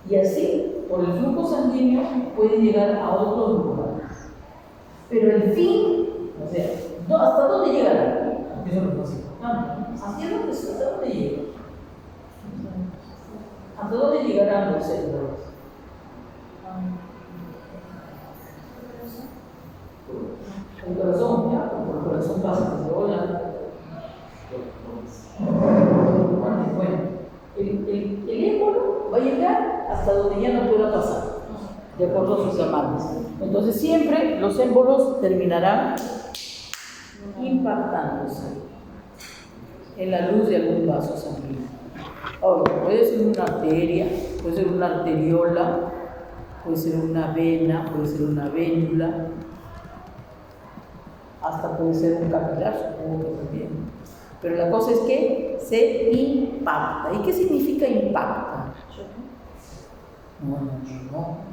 Y así, por el flujo sanguíneo, pueden llegar a otros lugares. Pero el fin, o sea, ¿hasta dónde llegará? Eso es lo más importante. ¿Hasta dónde llega? ¿Hasta dónde llegarán los células? El corazón, ya, por el corazón pasa desde hola. Bueno, el émbolo va a llegar hasta donde ya no pueda pasar, de acuerdo a sus tamaños. Entonces, siempre los émbolos terminarán impactándose en la luz de algún vaso sanguíneo. Ahora, puede ser una arteria, puede ser una arteriola, puede ser una vena, puede ser una vénula, hasta puede ser un capilar, supongo que también. Pero la cosa es que se impacta. ¿Y qué significa impacta? No.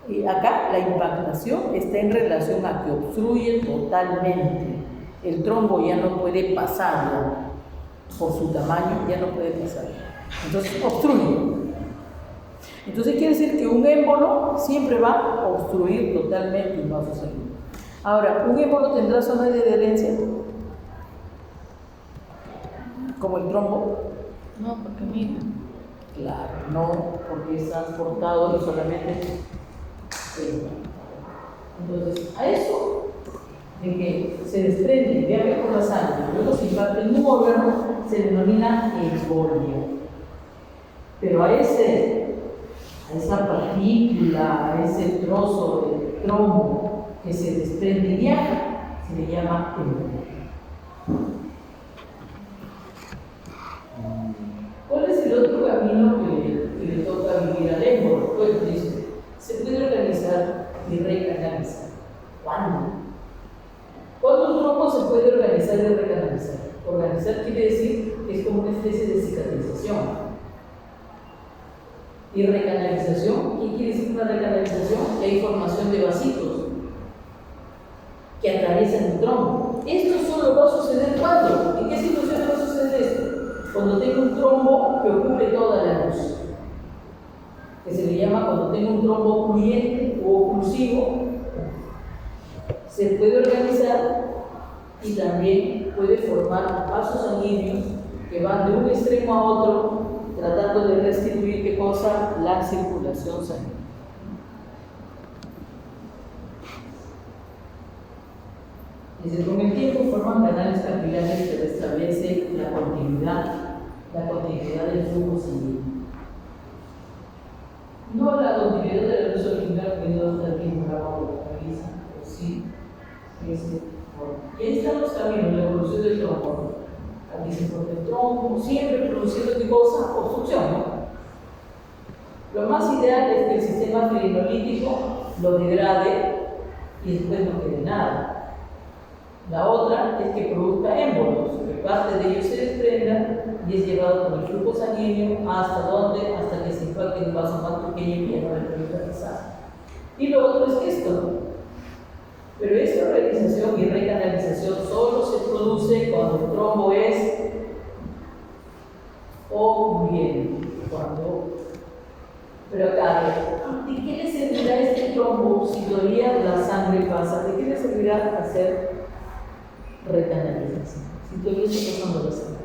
Y acá la impactación está en relación a que obstruye totalmente. El trombo ya no puede pasar, por su tamaño ya no puede pasar. Entonces obstruye. Entonces quiere decir que un émbolo siempre va a obstruir totalmente un vaso sanguíneo. Ahora, ¿un émbolo tendrá zona de adherencia? ¿Como el trombo? No, porque mira. Claro, no, porque es transportado y solamente. Entonces, a eso de que se desprende, viaje por la sangre, luego se impacta en un órgano, se denomina embolia. Pero a ese a esa partícula, a ese trozo de trombo que se desprende y viaja, se le llama émbolo. ¿Cuál es el otro camino que le toca vivir al émbolo? Pues dice, se puede organizar y recanalizar. ¿Cuándo? ¿Cuándo un trombo se puede organizar y recanalizar? Organizar quiere decir que es como una especie de cicatrización. ¿Y recanalización? ¿Qué quiere decir una recanalización? Que hay formación de vasitos que atraviesan el trombo. Esto solo va a suceder ¿cuándo? ¿En qué situación va a suceder esto? Cuando tengo un trombo que ocupe toda la luz, que se le llama cuando tengo un trombo ocluyente o oclusivo, se puede organizar y también puede formar vasos sanguíneos que van de un extremo a otro tratando de restituir ¿qué cosa? La circulación sanguínea. Desde con el tiempo forman canales capilares que restablecen la continuidad del flujo sanguíneo. No la continuidad de la luz original que no está bien grabado por la cabeza, pero sí. Y ahí están los caminos, la evolución del trombo. Aquí se forma el trombo, siempre produciendo ¿qué cosa? Obstrucción, ¿no? Lo más ideal es que el sistema fibrinolítico lo degrade y después no quede nada. La otra es que produzca émbolos, que parte de ellos se desprenda y es llevado por el flujo sanguíneo hasta donde, hasta que se impacte en un vaso más pequeño y ya no le permita pasar. Y lo otro es esto, ¿no? Pero esta organización y recanalización solo se produce cuando el trombo es ocluyente. Pero acá, ¿de qué le servirá este trombo si todavía la sangre pasa? ¿De qué le servirá hacer recanalización? Si todavía está pasando la sangre.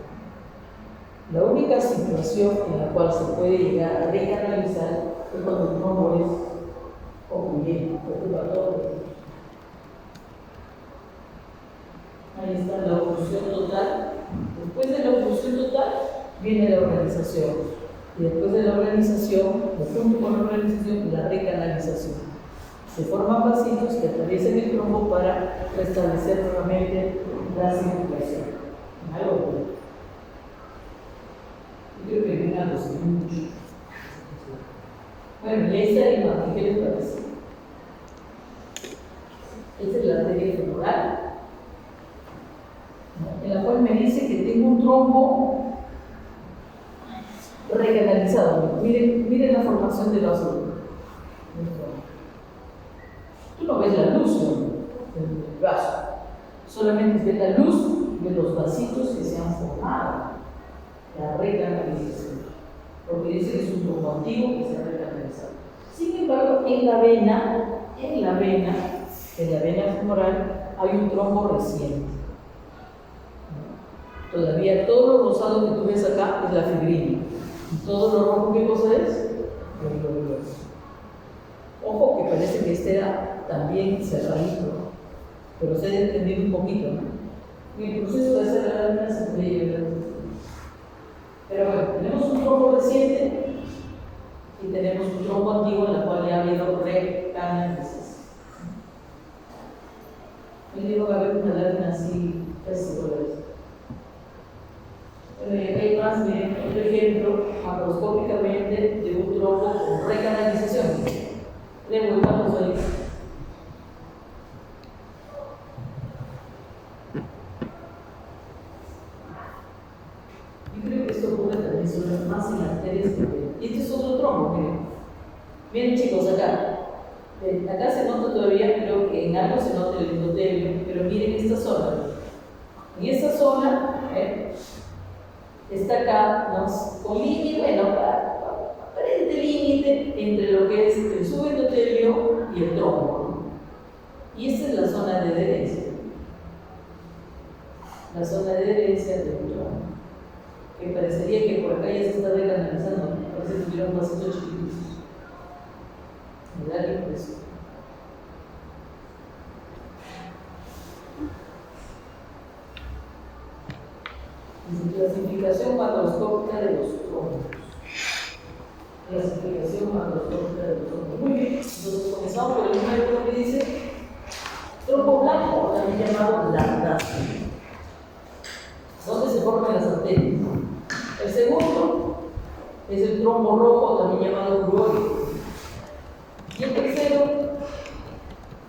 La única situación en la cual se puede llegar a recanalizar es cuando el trombo es ocluyente, ocupa todo el tiempo. Ahí está la oclusión total. Después de la oclusión total viene la organización. Y después de la organización, o junto con la organización, la recanalización. Se forman vasitos que atraviesan el trombo para restablecer nuevamente la circulación. Algo bueno. Yo creo que vengan los mucho. Bueno, y esta es la imagen, ¿qué les parece? Esta es la arteria femoral, en la cual me dice que tengo un trombo recanalizado. Miren la formación del vaso. Tú no ves la luz del vaso, solamente ves la luz de los vasitos que se han formado. La recanalización, porque dice que es un trombo antiguo que se ha recanalizado. Sin embargo, en la vena femoral hay un trombo reciente. Todavía todo lo rosado que tú ves acá es la fibrina. Y todo lo rojo, ¿qué cosa es? El globuloso. Ojo que parece que este era también cerradito, pero se ha entendido un poquito, ¿no? Y el proceso de hacer la lámina se puede llevar. Pero bueno, tenemos un trombo reciente y tenemos un trombo antiguo en el cual ya ha habido recanalización. Yo digo que va a haber una lámina así, casi por eso. Pero acá hay más, miren, otro ejemplo, macroscópicamente, de un trombo con recanalización. Le volvamos ahí. Yo creo que esto ocurre también sobre más en arterias que... Y este es otro trombo, miren. Miren chicos, acá. Acá se nota todavía, creo que en algo se nota el endotelio, pero miren esta zona. En esta zona, está acá, ¿no? Con límite, bueno, aparente límite entre lo que es el subendotelio y el trombo. Y esta es la zona de adherencia. La zona de adherencia del trombo. Que parecería que por acá ya se está recanalizando, parece que tuvieron vasitos chiquitos. Me da la impresión. Clasificación macroscópica de los trombos. clasificación macroscópica de los trombos. Muy bien, entonces comenzamos por el primero que dice trombo blanco, también llamado lardazo. ¿Dónde se forman las arterias? El segundo es el trombo rojo, también llamado cruónico. Y el tercero,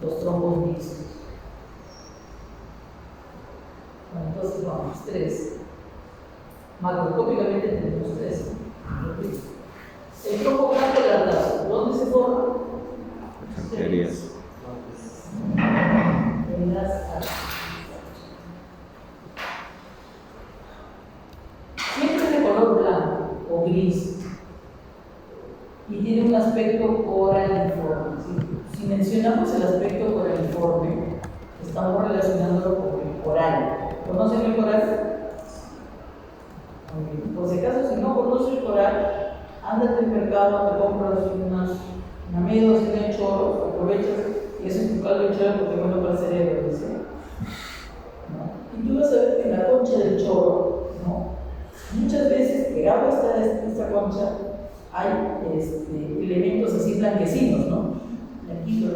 los trombos mixtos. Bueno, entonces vamos, 3. Macroscópicamente tenemos 3. El trombo blanco lardazo, ¿dónde se forma? Arterias. En las arterias. Siempre es de color blanco o gris y tiene un aspecto coraliforme. Si mencionamos el aspecto coraliforme, estamos relacionándolo con el coral. ¿Conocen el coral? Por si acaso, si no conoces el coral, ándate al mercado, te compras una media docena de choros, aprovechas y haces tu caldo de choro porque es bueno para el cerebro, ¿sí? ¿No? Y tú vas a ver que en la concha del choro, ¿no? Muchas veces pegado a esta concha hay elementos así blanquecinos, ¿no? Blanquito.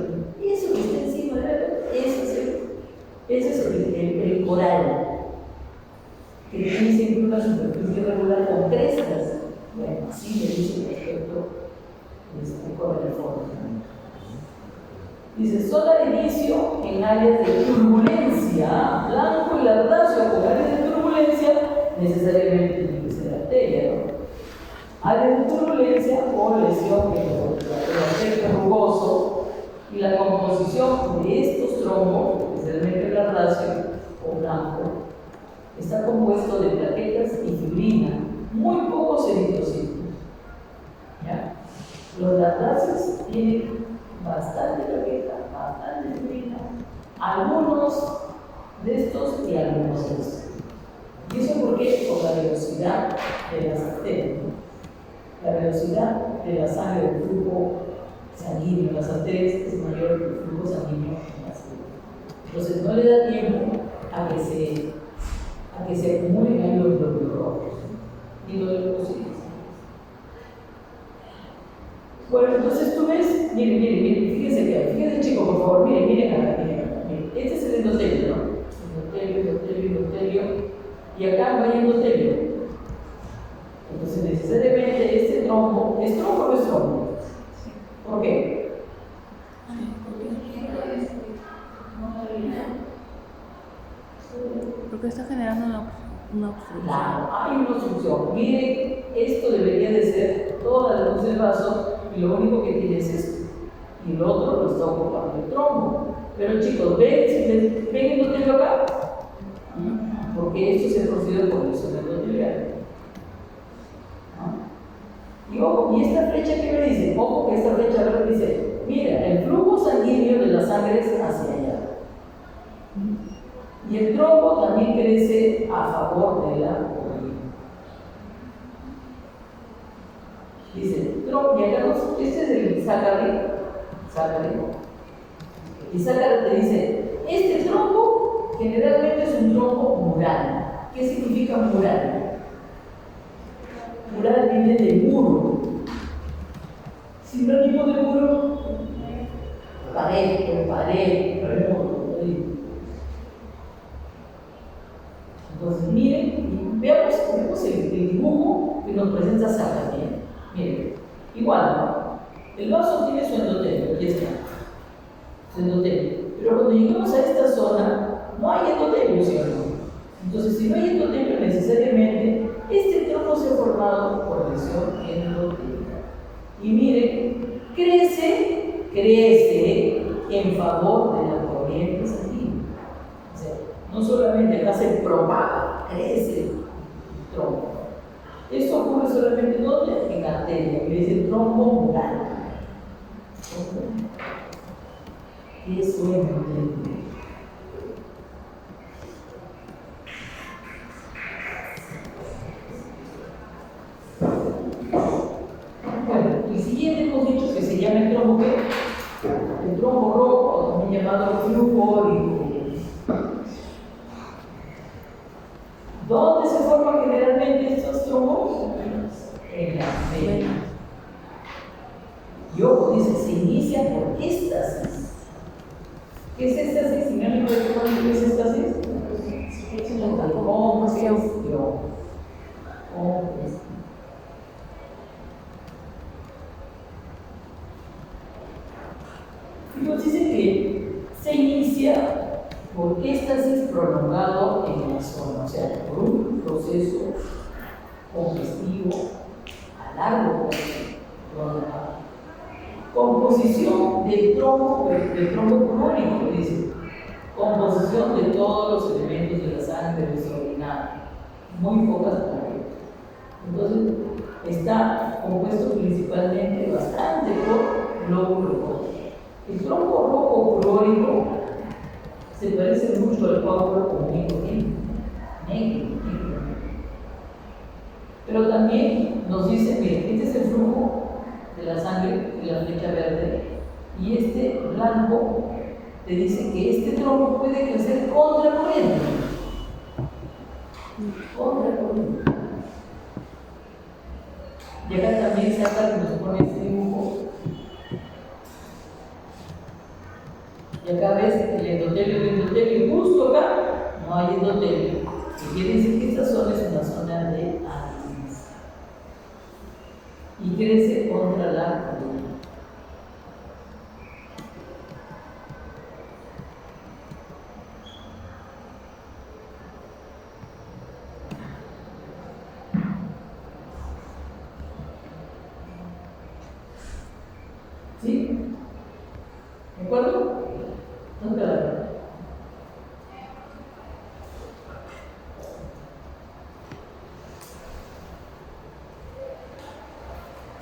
Eso que está encima, ese es el coral, que tiene siempre una superficie irregular con crestas. Bueno, así le dice el aspecto coraliforme. Dice, zona de inicio en áreas de turbulencia, blanco y lardáceo con áreas de turbulencia, necesariamente tiene que ser arteria, ¿no? Áreas de turbulencia o lesión el aspecto rugoso y la composición de estos trombos, especialmente el lardáceo o blanco, está compuesto de plaquetas y fibrina, muy pocos eritrocitos. ¿Ya? Los lardáceos tienen bastante plaqueta, bastante fibrina, algunos de estos y algunos de estos. ¿Y eso por qué? Por la velocidad de las arterias, ¿no? La velocidad de la sangre, del flujo sanguíneo en las arterias es mayor que el flujo sanguíneo en la sangre. Entonces no le da tiempo a que se acumulen ahí los glóbulos rojos y los leucocitos. Bueno, entonces tú ves, miren, fíjense que hay, fíjense chicos, por favor, miren acá, miren. Este es el endotelio, ¿no? Endotelio, y acá no hay endotelio. Entonces necesariamente este trombo, ¿es trombo o no es trombo? ¿Por qué? Porque está generando una obstrucción. Claro, hay una obstrucción. Miren, esto debería de ser toda la luz del vaso y lo único que tiene es esto. Y lo otro lo está ocupando el trombo. Pero chicos, ¿ven el endotelio acá? Porque esto se procede por eso del endotelial. Y ojo, y esta flecha que me dice, ojo que esta flecha verde dice, mira, el flujo sanguíneo de la sangre es hacia allá. Y el trombo también crece a favor de la orina. Dice, trombo, y acá este es el sácare. Y sácare te dice, este trombo generalmente es un trombo mural. ¿Qué significa mural? Mural viene de muro. Sinónimo de muro, pared, muro. Entonces, miren, y veamos el dibujo que nos presenta Sácare. Miren, igual, ¿no? El vaso tiene su endotelio, aquí está, su endotelio. Pero cuando llegamos a esta zona, no hay endotelio, ¿sí o no? Entonces, si no hay endotelio, necesariamente este trombo se ha formado por lesión endotelial. Y miren, crece en favor de la corriente sanguínea. O sea, no solamente acá se propaga, crece el trombo. Esto ocurre solamente ¿dónde? En arteria, que es el trombo mural. Y eso es endotelio. Bueno, el siguiente hemos dicho que se llama el trombo ¿qué? El trombo rojo, también llamado flujo. ¿Dónde se forman generalmente estos trombos? En las venas. inicia por éxtasis. ¿Qué es éxtasis? Si no me recuerdo qué es éxtasis. Nos dice que se inicia por éxtasis prolongado en la zona, o sea, por un proceso congestivo a largo plazo. Composición del trombo crónico, dice. Composición de todos los elementos de la sangre desordenada. Muy pocas palabras. Entonces, está compuesto principalmente bastante por glóbulo rojo. El trombo rojo clórico se parece mucho al coágulo común negro. Pero también nos dice, miren, este es el flujo de la sangre de la flecha verde y este blanco te dice que este trombo puede crecer contra corriente. Y acá también se habla que nos pone este dibujo. Y acá ves el endotelio, justo acá no hay endotelio. Y quiere decir que esta zona es una zona de adherencia. Y crece contra la corriente. ¿Sí? ¿De acuerdo? No te la veo.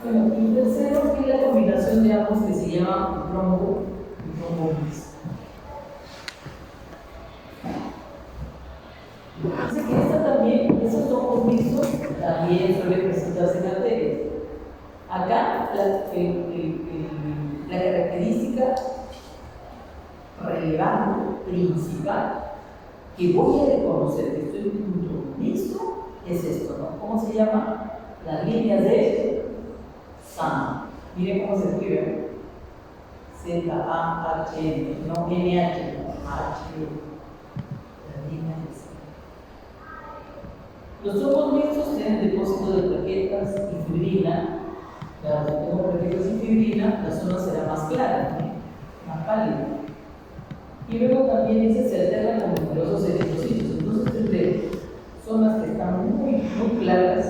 Bueno, y tercero es la combinación de ambos que se llama trombo y trombosis. Dice que esta también, esos trombos mixtos también suelen presentarse en arterias. Acá la característica relevante, principal, que voy a reconocer que estoy en un trombo mixto es esto, ¿no? ¿Cómo se llama? Las líneas de SAM. Miren cómo se escribe. Z-A-H-N, no N-H, no H. Las líneas de SAM. Los trombos mixtos tienen depósito de plaquetas y fibrina. Claro, si tengo plaquetas y fibrina, la zona será más clara, ¿no? Más pálida. Y luego también dice se alterna con numerosos eritrocitos. Entonces tendré zonas que están muy claras,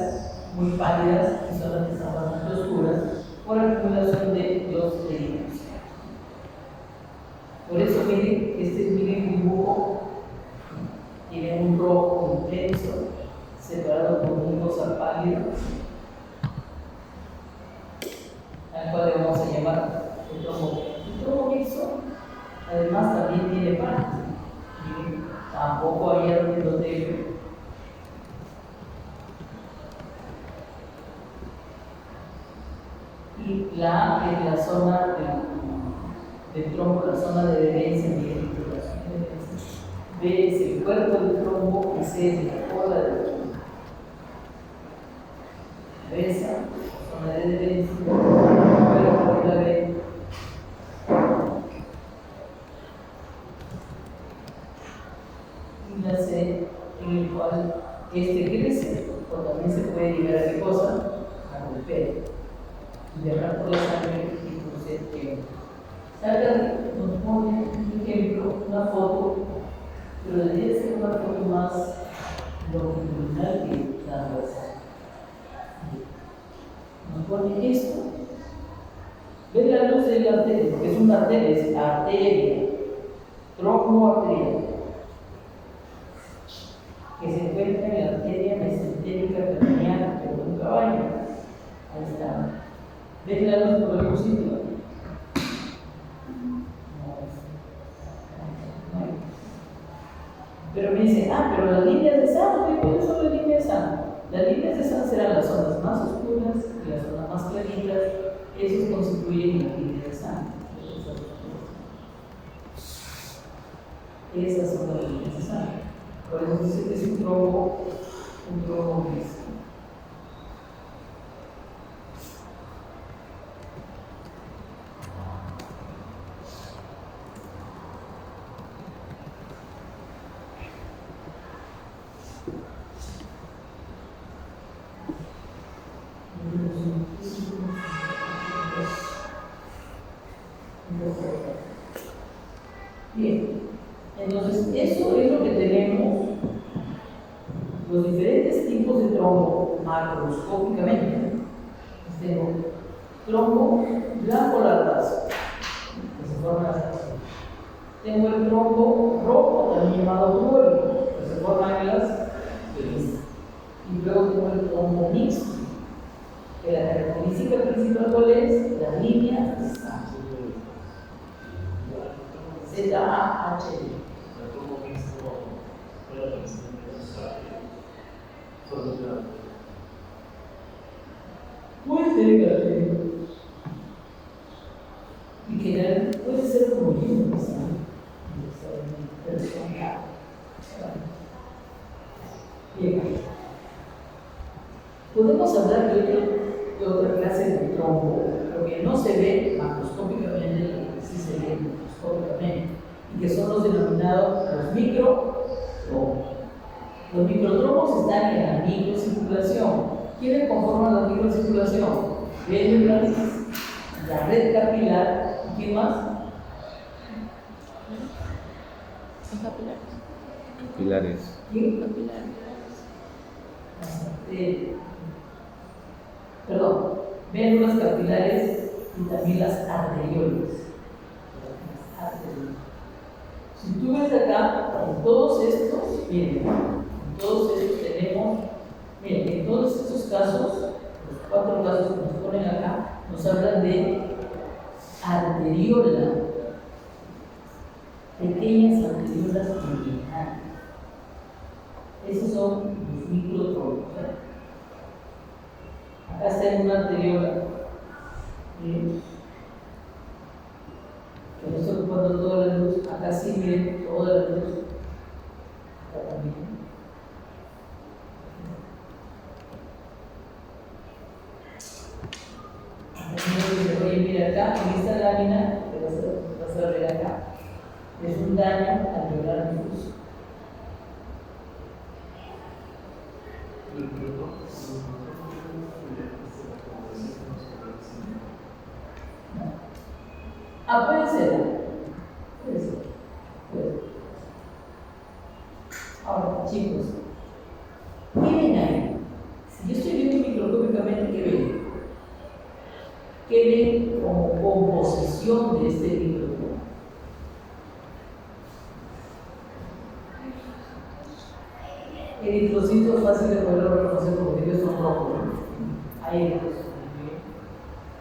muy pálidas, y zonas que están bastante oscuras por acumulación de los eritrocitos. Por eso miren, miren el dibujo, tiene un rojo intenso, separado por un rosa pálido, al cual le vamos a llamar el trombo. El trombo mixto, además, también tiene parte. Miren, tampoco hay endotelio. Y la A es la zona del trombo, la zona de adherencia, miren, B es el cuerpo del trombo y C es la cola del trombo. Cabeza, zona de adherencia, cuerpo de la B. Y la C, en el cual crece, o también se puede llegar a qué cosa, a golpear. Viajar por la sangre y producir tiempo. Acá nos pone un ejemplo, una foto, pero debería ser una foto más longitudinal que transversal. Nos pone esto. ¿Ven la luz de la arteria? Porque es una arteria, es arteria, trombo arterial, que se encuentra en la arteria mesentérica craneana, pero de un caballo. Ahí está. ¿Ven la luz por algún sitio? No. Pero me dicen, pero las líneas de sangre, ¿cuáles son las líneas de sangre? Las líneas de sangre serán las zonas más oscuras y las zonas más claritas. Esos constituyen la línea de sangre. Esas son las líneas de sangre. Por eso dice que es un trombo mixto. macroscópicamente. Tengo tronco blanco largazo, que se forma así. Tengo el tronco rojo, también llamado glórico, que se forma en las listas. Y luego tengo el tronco mixto, que la característica principal cuál es la línea ZAHD. Puede ser que y que puede ser como bien, bien. Podemos hablar de otra clase de tronco, lo que no se ve macroscópicamente, lo que sí se ve microscópicamente, y que son los denominados los microtroncos. Los microtroncos están en la microcirculación. ¿Quiénes conforman la microcirculación? Vértebras, la red capilar, ¿y qué más? Son capilares. Pilares. ¿Qué? Capilares. Perdón, vértebras capilares y también las arterioles. Si tú ves acá, en todos estos, miren, en todos estos tenemos, miren, en todos estos casos, los 4 casos que nos ponen acá, nos hablan de arteriola, pequeñas arteriolas terminales. Esos son los microtroncos. Acá está una arteriola. Que no está ocupando toda la luz. Acá sí miren toda la luz. Acá también. Oye, mira acá, en esta lámina, que vas a ver acá, es un daño alveolar difuso. Puede ser. Puede ser. Ahora, chicos, ¿qué ven ahí? Si yo estoy viendo microscópicamente, ¿qué ven? ¿Qué ven como composición de este microtronco? El eritrocito es fácil de poderlo reconocer porque ellos son rojos. Ahí eritrocitos.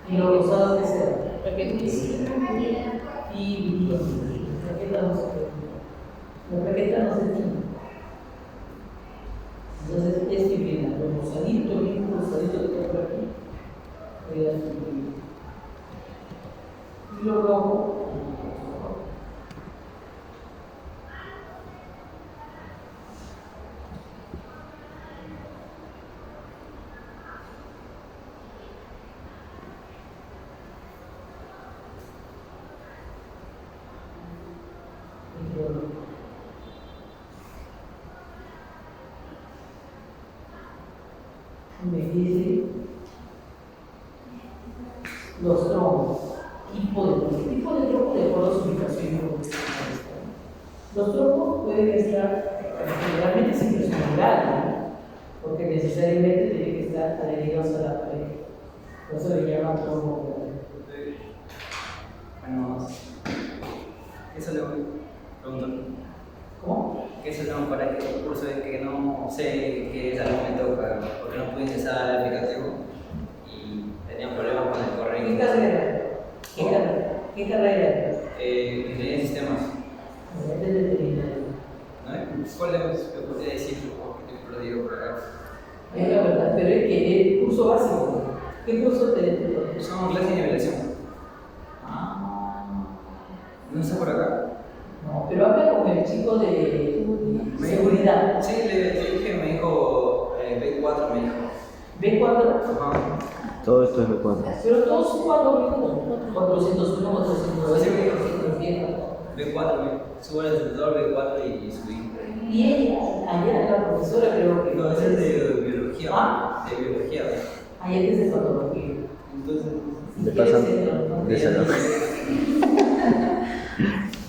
Y los rosados que se dan. Y la plaqueta no se ve. La plaqueta no se tiene. Entonces, este viene lo rosadito, bien rosadito que está por aquí. Y lo rojo. Me dice los troncos, ¿qué tipo de tronco de acuerdo a su ubicación? Los troncos pueden estar, generalmente siempre son grandes, ¿no? Porque necesariamente tienen que estar adheridos a la pared. Por eso le llaman tronco. Bueno, eso le voy preguntando. ¿Cómo? ¿Qué es el para que el curso es que no sé qué es algo me toca? Porque no pude ingresar al aplicativo y tenía problemas con el correo. ¿Qué carrera? ¿Qué carrera? Ingeniería de sistemas. De veterinario. ¿No? ¿Cuál es? ¿Me podría decir? Porque lo digo por acá. Es la verdad, pero es que el curso básico. ¿Qué curso te Son clases de nivelación. Ah. ¿No está por acá? No, pero habla con el chico de seguridad. Sí, le dije, me dijo B4, me dijo. B4. Ajá. Todo esto es B4. Pero todos son 401, 402, Sí, 410. B4, subo al ascensor B4 y subí. Y ella, allá la profesora creo que. No, ese es de biología. Ah. De biología. Allá es de patología. Entonces. Me pasan de salón.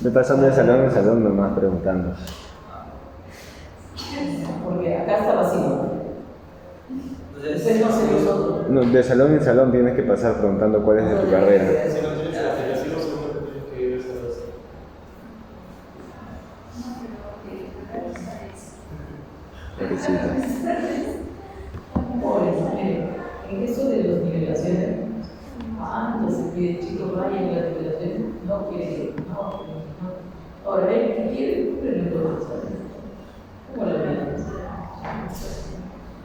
Me pasan de salón en salón nomás preguntando. Porque acá está vacío. Entonces. No, de salón en salón tienes que pasar preguntando cuál es de tu carrera. Si no tienes afiliación, seguro tienes que ir a esa base. Pobrecita. En eso de las nivelaciones, ¿cuánto se pide, chicos, vayan a las nivelaciones? No quiere, no. Ahora, ¿ven qué quiere? Pero no puede saber. ¿Cómo lo ven?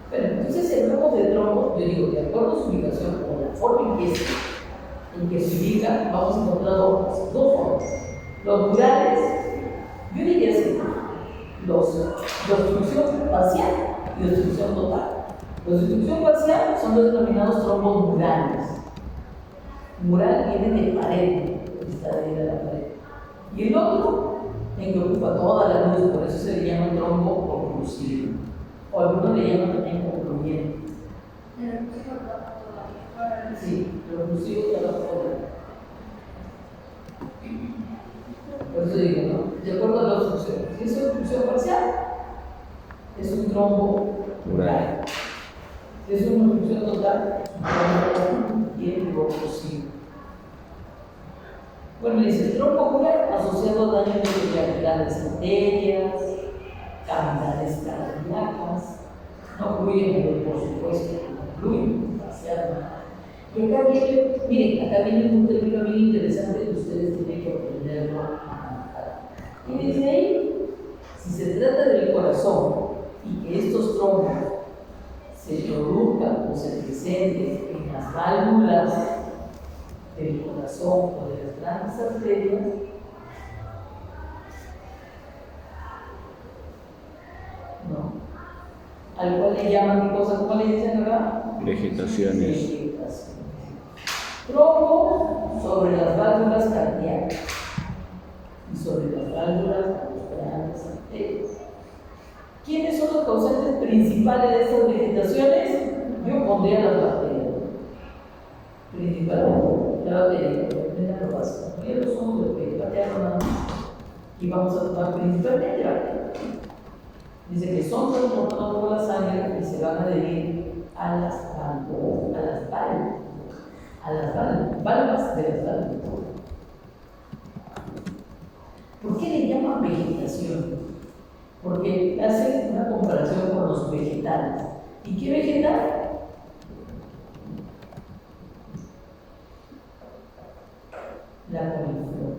Bueno, entonces el trombo de trombo, yo digo, de acuerdo a su ubicación o la forma en que se ubica, vamos a encontrar dos formas. Los murales, yo diría así, de obstrucción parcial y de obstrucción total. Los de obstrucción parcial son los denominados trombos murales. Mural viene de pared, está de la pared. Y el otro, en que ocupa toda la luz, por eso se le llama trombo oclusivo. O algunos le llaman también concluyente. Sí, lo oclusivo ya lo puedo. Por eso digo, ¿no? De acuerdo a la obstrucción. Si es obstrucción parcial, es un trombo mural. Si es una obstrucción total, tiene lo oclusivo. Bueno, dice, trombo mural asociado a daños de grandes arterias, cavidades cardíacas, no fluyen, por supuesto, no fluyen demasiado. Y acá viene, miren, acá viene un término bien interesante que ustedes tienen que aprenderlo a manejar. Y desde ahí, si se trata del corazón y que estos trombos se produzcan o se presenten en las válvulas del corazón o de las grandes arterias, no. Al cual le llaman, ¿qué cosa? ¿Cómo le dicen acá? Vegetaciones. Trombo sobre las válvulas cardíacas y sobre las válvulas de las grandes arterias. ¿Quiénes son los causantes principales de estas vegetaciones? Yo pondría las bacterias. Principalmente, la bacteria, porque lo básico. Ya lo somos de que batearon nada más. Y vamos a tomar principalmente bacterias. Dice que son transportados por la sangre y se van a adherir a las válvulas de las válvulas. ¿Por qué le llaman vegetación? Porque hace una comparación con los vegetales. ¿Y qué vegetal? La coliflor.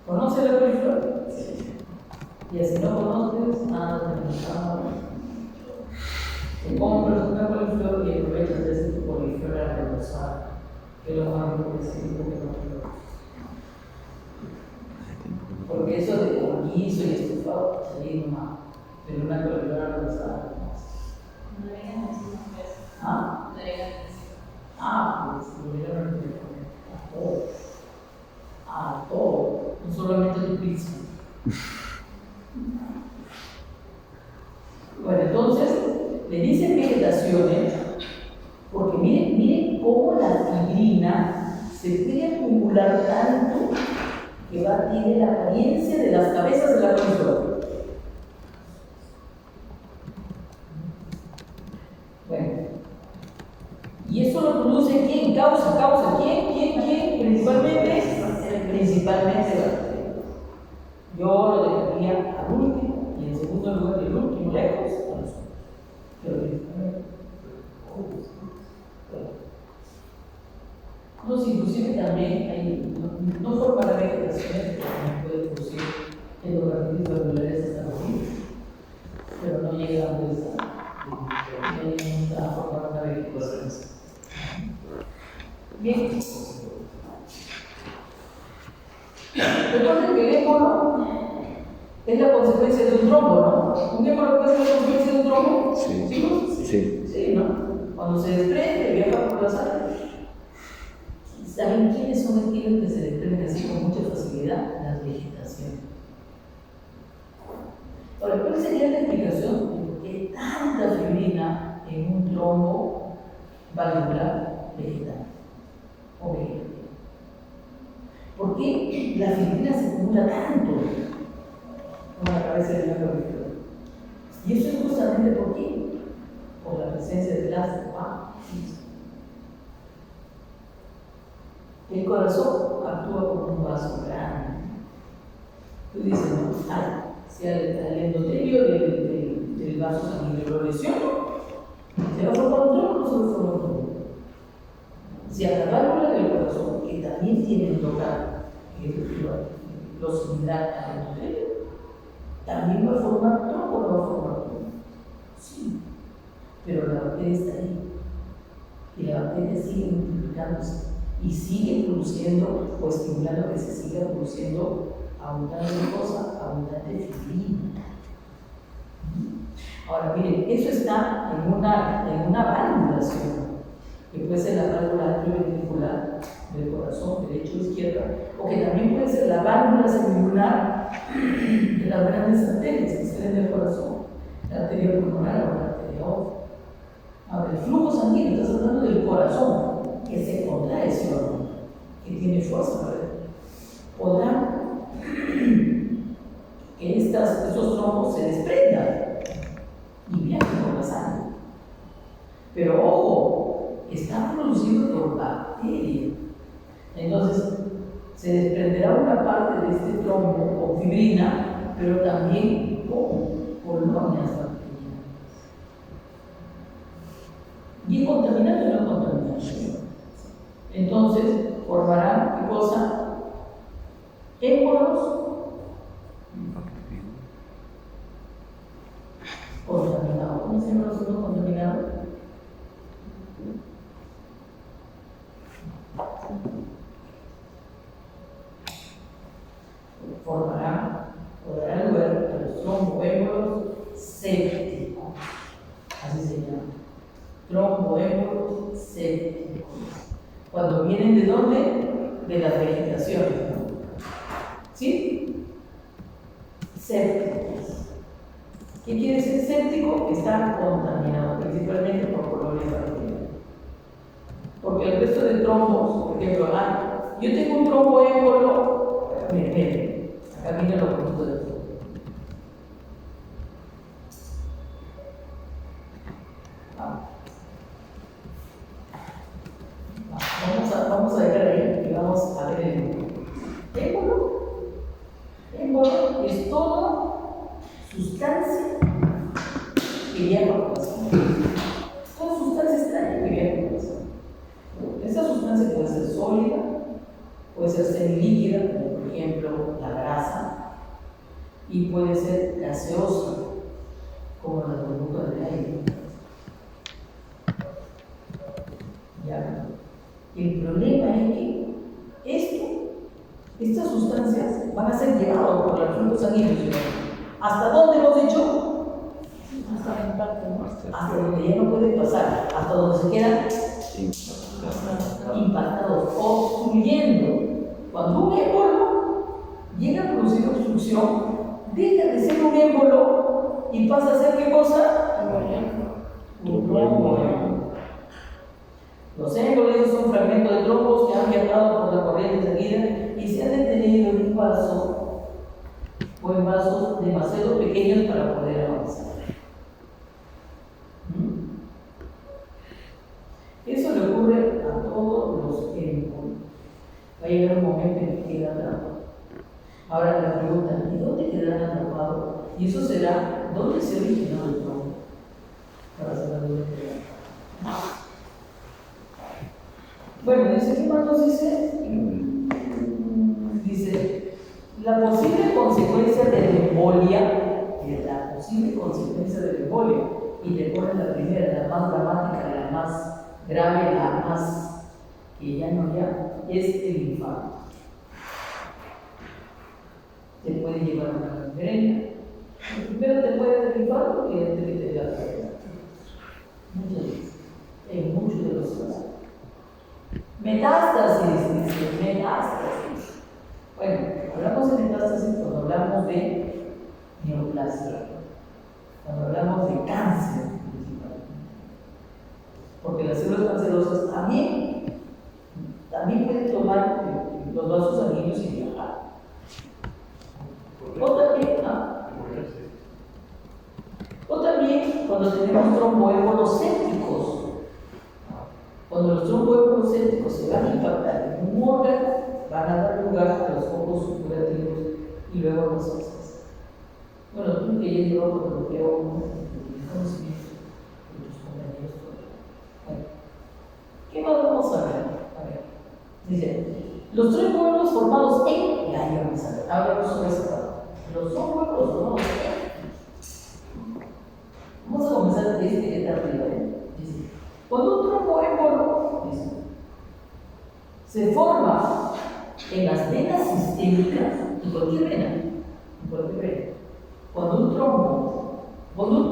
¿Conoce la coliflor? Sí. Y si no conoces, te compras una coliflor y aprovechas de ese coliflor a reemplazar, que es lo más importante que no. Porque eso de guiso y estufado sería más, pero una coliflor a reemplazar. No digan así, pues. ¿Ah? No digan así. Pues lo dieron a todo, no solamente tu pizza. Bueno, entonces le dicen vegetaciones porque miren cómo la fibrina se puede acumular tanto que tiene la apariencia de las cabezas de la coliflor. Bueno, y eso lo produce ¿quién? Causa, ¿quién? Principalmente bacterias. Yo lo dejaría al último y en segundo lugar, el último lejos, a los hombres. No, si inclusive también hay, no forma la vegetación que también puede producir endocardinitis valvulares hasta los niños, pero no llega a formar una vegetación. Bien. Recuerden que el émbolo es la consecuencia de un trombo, ¿no? ¿Un émbolo puede ser la consecuencia de un trombo? Sí. Sí, ¿no? Cuando se desprende, viaja por la sangre. ¿Saben quiénes son aquellos que se desprenden así con mucha facilidad? Las vegetaciones. Ahora, ¿cuál sería la explicación de por qué tanta fibrina en un trombo valvular vegetal o vegetal? ¿Por qué la fibrina se acumula tanto con la cabeza de la coliflor? Y eso es justamente por qué, por la presencia de plástico. El corazón actúa como un vaso grande. Tú dices, no, si al endotelio del vaso sanguíneo lo lesiono, se va a formar un trombo, no se va a formar un trombo. Si a la válvula del corazón, que también tiene un local, que es lo similar al endotelio, también va a formar trombo o no va a formar trombo. Sí, pero la bacteria está ahí. Y la bacteria sigue multiplicándose y sigue produciendo o estimulando que se siga produciendo abundante cosa, abundante fibrina. Ahora, miren, eso está en una válvulación, que puede ser la válvula atrioventricular del corazón, derecho o izquierda, o que también puede ser la válvula semilunar de las grandes arterias que salen del corazón, la arteria pulmonar o la arteria aorta. Ahora, el flujo sanguíneo, estás hablando del corazón, que se contrae ese órgano, que tiene fuerza para él. Podrán que estos trombos se desprendan y viajen por la sangre. Pero ojo, están producidos por bacterias. Entonces, se desprenderá una parte de este trombo con fibrina, pero también con colonias bacterianas. Y es contaminante o no contaminante. Entonces, formarán, ¿qué cosa? Émbolos contaminados. ¿Cómo se llaman los émbolos contaminados? Podrán lugar a los tromboémbolos sépticos. Así se llama. Tromboémbolos sépticos. Cuando vienen de dónde? De las vegetaciones, ¿no? ¿Sí? Sépticos. ¿Qué quiere decir séptico? Está contaminado, principalmente por colonias bacterianas. Porque el resto de trombos, por ejemplo, yo tengo un tromboémbolo, miren, acá viene lo bonito de todo. Vamos a dejar ahí y vamos a ver el émbolo. Émbolo es toda sustancia que viaja por la sangre. Toda sustancia extraña que viaja por la sangre. Esta sustancia puede ser sólida, puede ser semilíquida, como por ejemplo la grasa, y puede ser gaseosa, como la burbuja del aire. ¿Ya? El problema es que estas sustancias van a ser llevadas por el flujo sanguíneo. ¿Hasta dónde hemos dicho? Hasta el impacto, ¿no? Hasta donde ya no pueden pasar, hasta donde se quedan impactados, obstruyendo. Cuando un émbolo llega a producir obstrucción, deja de ser un émbolo y pasa a ser ¿qué cosa? Un trombo. Los émbolos son fragmentos de trombos que han viajado por la corriente sanguínea y se han detenido en un vaso o en vasos demasiado pequeños para poder avanzar. Eso le ocurre a todos los émbolos. Va a llegar un momento en que queda atrapado. Ahora la pregunta, ¿y dónde quedarán atrapados? Y eso será, ¿dónde se originó el trombo? Para saber dónde quedará. Bueno, dice, ¿qué más nos dice? Dice, la posible consecuencia de la embolia, y te ponen la primera, la más dramática, la más grave, la más que ya no ya, es el infarto. Te puede llevar a una gangrena. Primero te puede dar el infarto y después te da la gangrena. Muchas veces, en muchos de los casos. Metástasis, dice, metástasis. Bueno, hablamos de metástasis cuando hablamos de neoplasia, cuando hablamos de cáncer principalmente. Porque las células cancerosas también pueden tomar los vasos sanguíneos y viajar. O también cuando tenemos tromboémbolos sépticos. Cuando los tromboémbolos focos céntricos se van a impactar en un órgano, van a dar lugar a los focos supurativos y luego a los osas. Bueno, tú que ya llevado por lo que hago un conocimiento de tus compañeros. Bueno, ¿qué más vamos a ver? A ver, dice, los tres huevos formados en la ionizada. Hablamos sobre esa parte. Los dos huevos formados en. Vamos a comenzar desde que está arriba. Dice, cuando un trombo émbolo, dice, se forma en las venas sistémicas, en cualquier vena, cuando un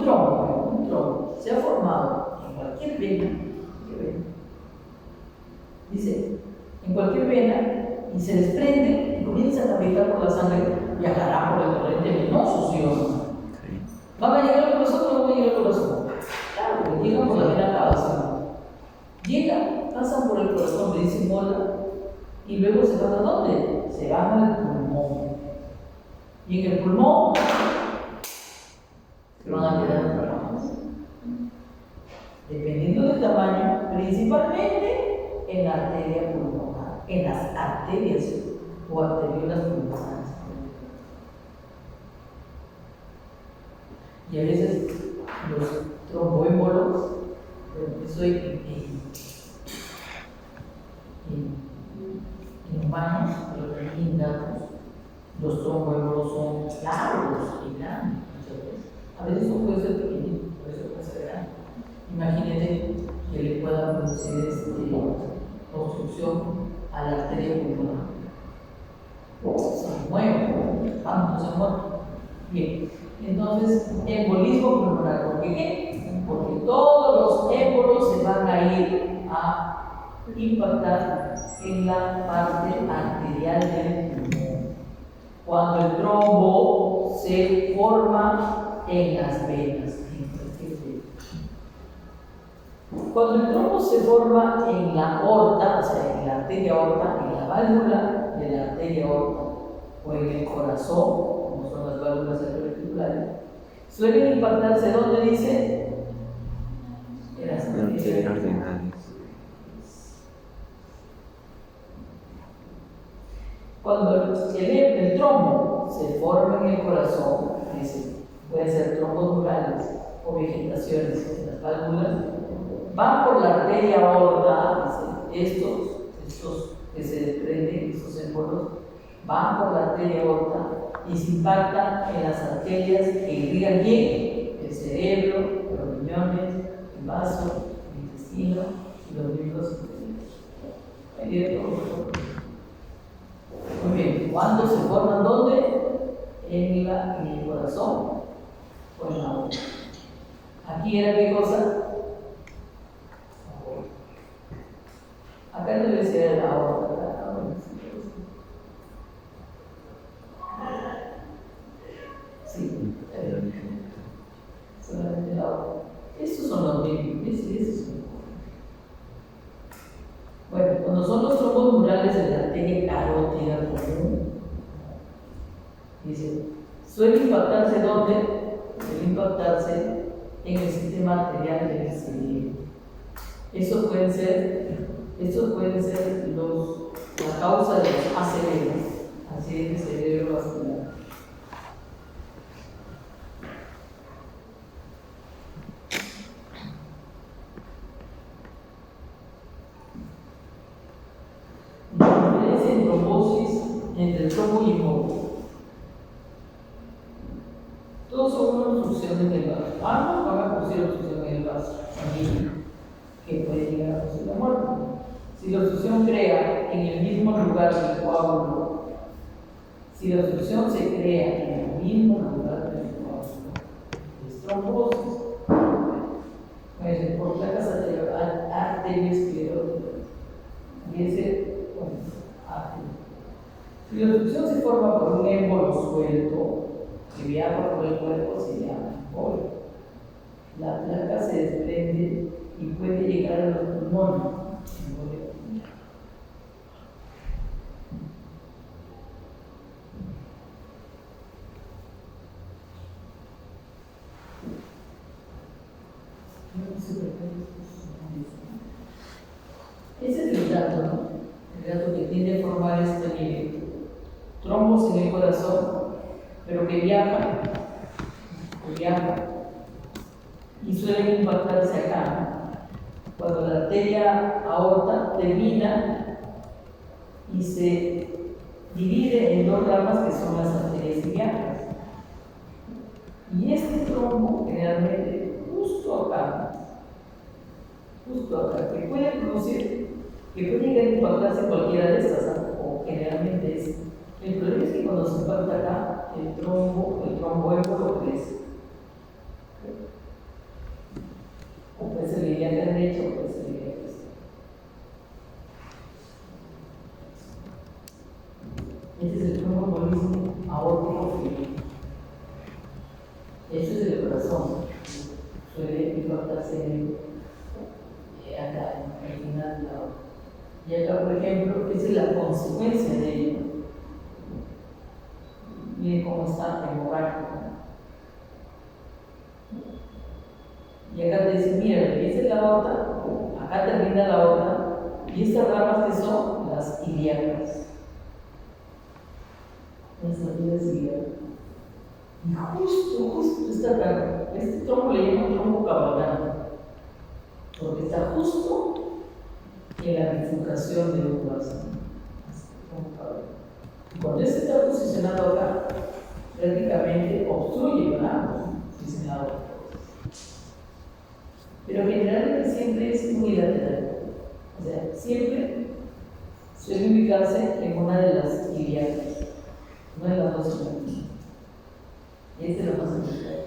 trombo se ha formado en cualquier vena, dice, en cualquier vena, y se desprende y comienza a navegar por la sangre, viajará por el torrente venoso, ¿sí o no? ¿Van a llegar al corazón o no van a llegar al corazón? Claro, porque llegan por la vena cava, ¿sí o no? Llegan, pasan por el corazón, le dicen mola, y luego se van a dónde? Se van al pulmón. Y en el pulmón se van a quedar enfermos. Dependiendo del tamaño, principalmente en la arteria pulmonar, en las arterias o arteriolas pulmonares. Y a veces los tromboémbolos, eso en humanos, pero también en gatos, los tromboémbolos son largos y grandes. A veces no puede ser pequeñito, a veces puede ser grande. Imagínate que le pueda producir obstrucción a la arteria pulmonar. Se mueve, vamos, no se mueve. Bien, entonces, embolismo pulmonar, ¿por qué? Porque todos los émbolos se van a ir a impactar en la parte arterial del pulmón. Cuando el trombo se forma en las venas. Cuando el trombo se forma en la aorta, o sea, en la arteria aorta, en la válvula de la arteria aorta, o en el corazón, como son las válvulas atrioventriculares, suelen impactarse, ¿dónde dice? En las arterias renales. Cuando el trombo se forma en el corazón, pueden ser trombos neurales o vegetaciones en las válvulas, van por la arteria aorta, estos que se desprenden, estos émbolos, van por la arteria aorta y se impactan en las arterias que irrigan bien el cerebro, los riñones, el vaso, el intestino y los miembros inferiores. Muy bien, ¿cuándo se forman? ¿Dónde? En el corazón o en la aorta. Aquí era qué cosa. Acá debe ser la aorta. Sí, solamente la aorta. Estos son los mismos. Bueno, cuando son los trombos neurales de la arteria carótida común, dice, suele impactarse ¿dónde? Suele impactarse en el sistema arterial del cerebro. Estos pueden ser la causa de los accidentes cerebrovasculares. La diferencia en trombosis entre el trombo y el embolo. Todos son una obstrucción del vaso. Ambos van a producir obstrucción en el vaso sanguíneo, que puede llegar a producir la muerte. Si la obstrucción crea en el mismo lugar del coágulo, es trombosis. Por placas arterioscleróticas. Y ese, arteria. Si la obstrucción se forma por un émbolo suelto, que viaja por el cuerpo, se llama embolo. La placa se desprende y puede llegar a los pulmones. Ese es el gato, ¿no? El gato que tiende a formar trombos en el corazón, pero que viaja, y suelen impactarse acá, ¿no? Cuando la arteria aorta termina y se divide en dos ramas que son las arterias iliacas. Y este trombo generalmente justo acá, que puede producir, que puede llegar a impactarse en cualquiera de estas, ¿no? O generalmente es. El problema es que cuando se impacta acá, el tromboémbolo crece. O puede ser ilíaca derecha o puede ser ilíaca izquierda. Este es el tromboembolismo aórtico frío. Este es el corazón. Suele impactarse acá, en el final de la aorta. Y acá, por ejemplo, esa es la consecuencia de ello. Miren cómo está hemorrágico. Y acá te dice, mira, esta es la aorta, acá termina la aorta, y estas ramas que son las ilíacas. Las arterias ilíacas. Y justo está acá. Este trombo le llaman trombo cabalgante, porque está justo en la bifurcación de un corazón. Y cuando este está posicionado acá, prácticamente obstruye con ambos, posicionado. Pero generalmente siempre es unilateral. O sea, siempre suele ubicarse en una de las ilíacas, no en las dos ilíacas. Y este lo más importante.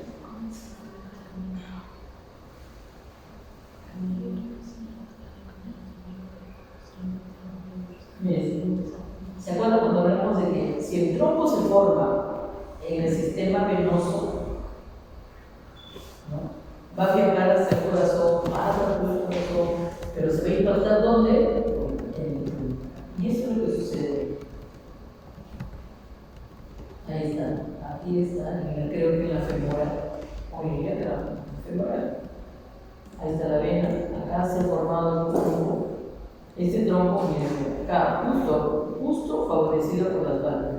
Miren, ¿se acuerdan cuando hablamos de que si el trombo se forma en el sistema venoso, ¿no? Va a viajar hacia el corazón, pasa por el corazón, pero se va a impactar ¿dónde? Y eso es lo que sucede. Ahí está, aquí está, creo que en la femoral, oye, la femoral. Ahí está la vena, acá se ha formado el trombo. Este trombo, miren, acá, justo favorecido por las válvulas.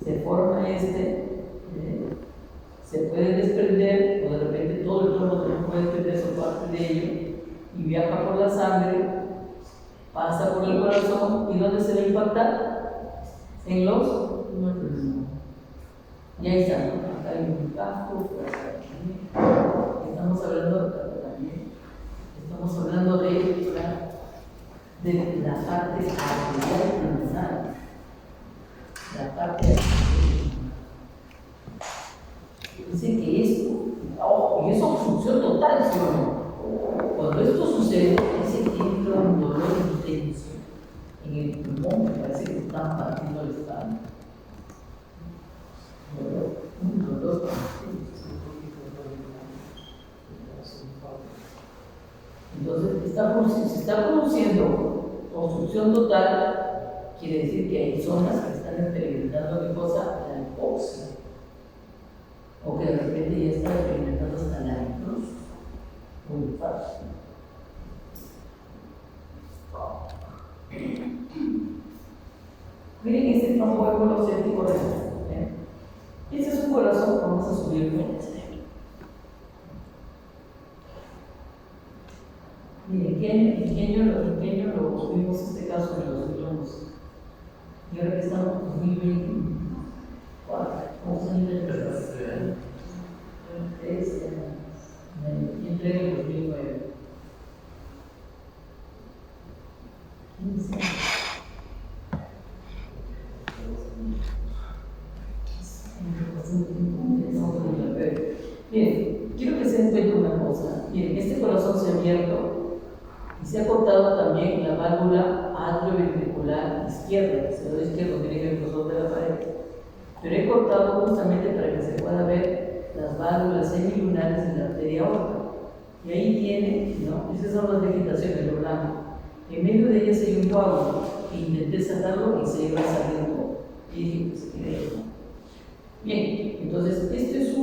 Se forma se puede desprender, o de repente todo el trombo también puede desprenderse parte de ello, y viaja por la sangre, pasa por el corazón, ¿y dónde se va a impactar? En los pulmones. Y ahí está, ¿no? Acá hay un casco, estamos hablando también. Estamos hablando de la parte arterial pulmonar. La parte arterial. Dice que esto, y es obstrucción total, ¿sí o no? Cuando esto sucede, dice que entra un dolor intenso en el pulmón, me parece que están partiendo el estado. Un dolor intenso. Entonces, se está produciendo obstrucción total, quiere decir que hay zonas que están experimentando ¿qué cosa? La hipoxia. O que de repente ya están experimentando hasta la necrosis. Muy fácil. Miren este tromboémbolo séptico renal. Este es un corazón, vamos a subirlo. Miren, en pequeño lo vimos este caso en los 2011. Y ahora que estamos en 2024, vamos a ir de y entrega en 2009. 15 años. Bien, quiero que se den cuenta una cosa. Bien, este corazón se ha abierto y se ha cortado también la válvula atrioventricular izquierda, el lado izquierdo tiene que ver con los de la pared. Pero he cortado justamente para que se pueda ver las válvulas semilunares en la arteria aorta. Y ahí tiene, ¿no? Esas son las vegetaciones, lo blanco. En medio de ellas hay un coágulo que intenté sacarlo y se iba saliendo. Y dije, pues se quede, ¿no? Bien, entonces este es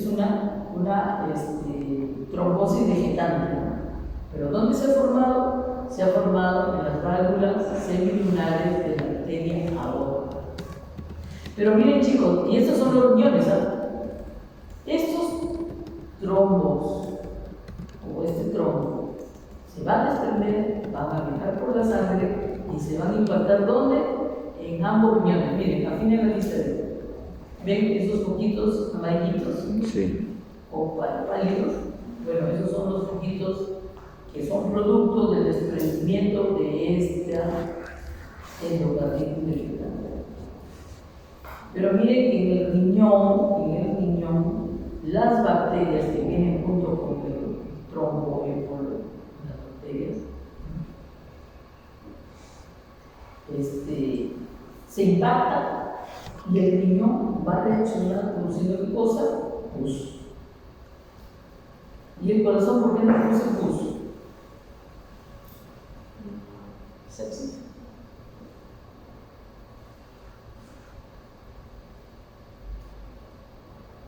una trombosis vegetante, ¿no? Pero ¿dónde ¿Dónde se ha formado? Se ha formado en las válvulas semilunares de la arteria aorta. Pero miren chicos, y estos son los riñones, ¿ah? Estos trombos, o este trombo, se van a desprender, van a viajar por la sangre y se van a impactar ¿dónde? En ambos riñones. Miren, afinen la vista. ¿Ven esos poquitos amarillitos? Sí. O pálidos. Bueno, esos son los poquitos que son producto del desprendimiento de esta endocarditis vegetal. Pero miren que en el riñón, las bacterias que vienen junto con el trombo, las bacterias, se impactan y el riñón va a reaccionar produciendo ¿qué cosa? Pus. ¿Y el corazón por qué no produce pus? Sepsis.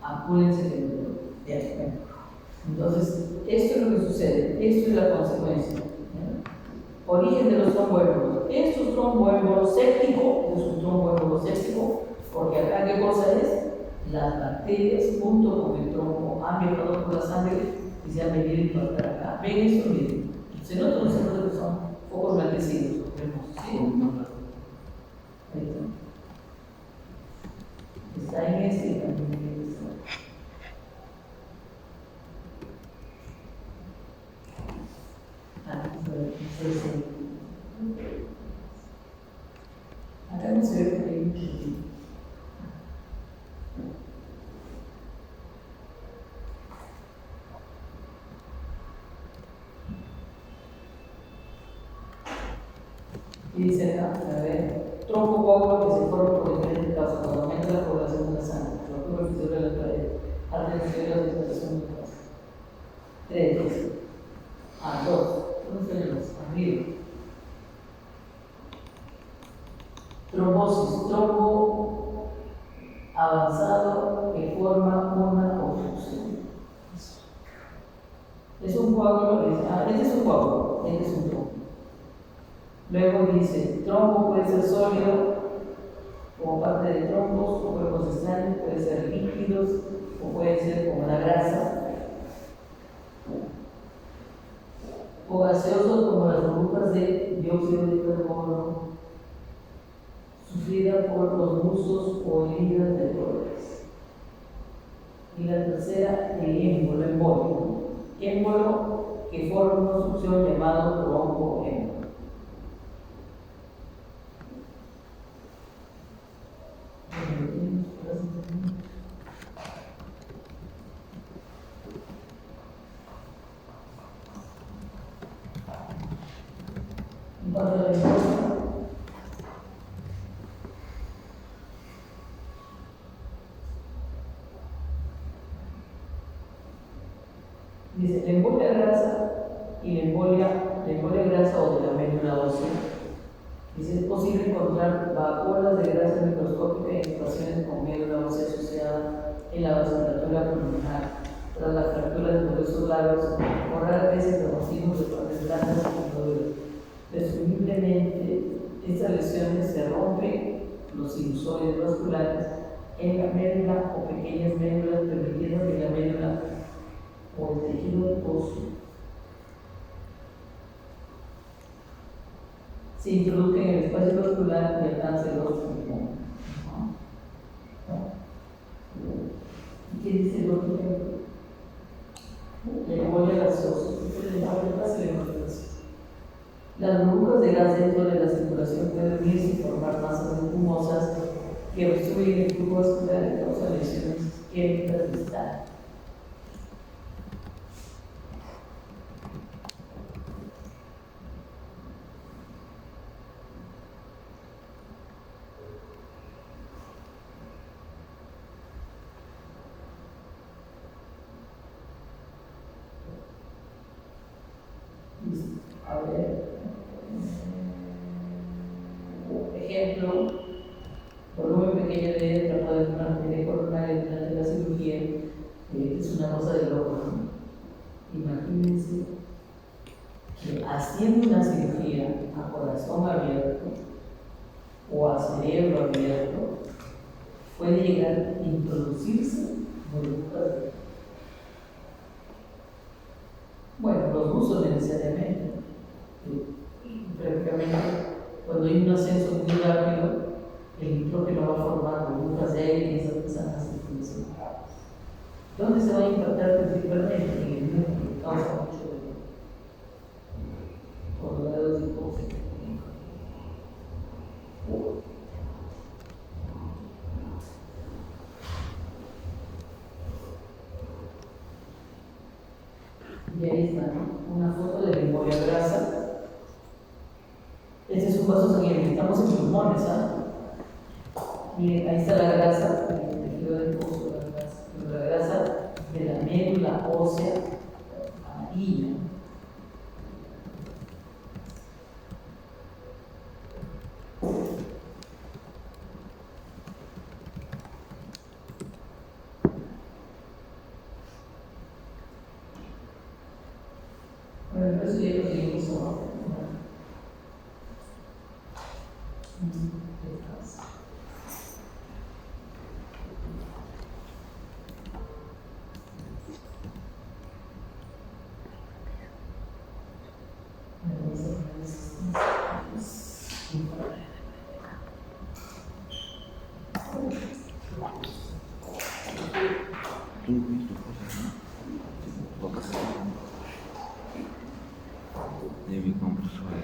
Acuérdense de lo. Entonces, esto es lo que sucede, esto es la consecuencia. ¿Ya? Origen de los tromboémbolos. Esto es tromboémbolo séptico, es un tromboémbolo séptico, porque acá ¿qué cosa es? Las bacterias junto con el trombo han viajado por la sangre y se han venido a impactar acá. ¿Ven eso? Miren. Se nota nosotros que son focos blanquecidos. ¿Sí? Ahí está. Está en este y también en este. Acá no se ve porque hay mucho tiempo. Y dice acá, a ver, tronco coágulo que se forma por diferentes causas, cuando aumenta la población de la sangre, fractura fisura de la pared, atención de la dilatación de la casa. 3, dice. 2. ¿Dónde tenemos? Arriba. Trombosis, trombo avanzado que forma una obstrucción. Es un coágulo, este es un coágulo, este es un trombo. Luego dice, trombo puede ser sólido, como parte de trombos, o cuerpos extraños, puede ser líquidos, o puede ser como la grasa, o gaseosos como las burbujas de dióxido de carbono, sufrida por los buzos o heridas de flores. Y la tercera, el émbolo, émbolo que forma una obstrucción llamado tromboémbolo. En cuanto a la embolia, dice la embolia grasa y la embolia grasa o de la médula ósea. Dice, es posible encontrar vacuolas de grasa microscópica en pacientes con médula ósea asociada en la vasculatura pulmonar, tras la fractura de huesos largos, o rara vez en traumatismos de partes blandas y nodulas. Presumiblemente, estas lesiones se rompen los sinusoides vasculares en la médula o pequeñas médulas, permitiendo que la médula o el tejido óseo se introduzca en el espacio vascular y alcance los pulmones. ¿Y qué dice el otro ejemplo? La embolia gaseosa. Las burbujas de gas dentro de la circulación pueden unirse y formar masas espumosas que obstruyen el flujo vascular y causan lesiones isquémicas distales. A ver, ejemplo, volumen pequeño de tratado de una arteria coronaria durante la cirugía, es una cosa de loco, ¿no? Imagínense que haciendo una cirugía a corazón abierto o a cerebro abierto puede llegar a introducirse burbujas de... Bueno, los usos necesariamente. Prácticamente, cuando hay un ascenso muy rápido, el nitrógeno va a formar burbujas de aire y esas empiezan a circulación. ¿Dónde se va a impactar principalmente? En el nervio, que causa mucho dolor. Por los lados de hipófisis. Y ahí está, ¿no? Una foto de memoria grasa. Este es un vaso sanguíneo, estamos en pulmones, ¿ah? Miren, ahí está la grasa, el tejido del pozo, la grasa de la médula ósea amarilla. Bueno, eso ya lo seguimos abajo. Debe comprar suave.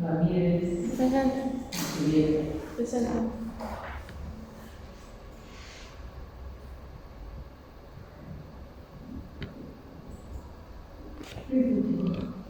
Ramírez, Presente. Julieta. Presente. Qué último.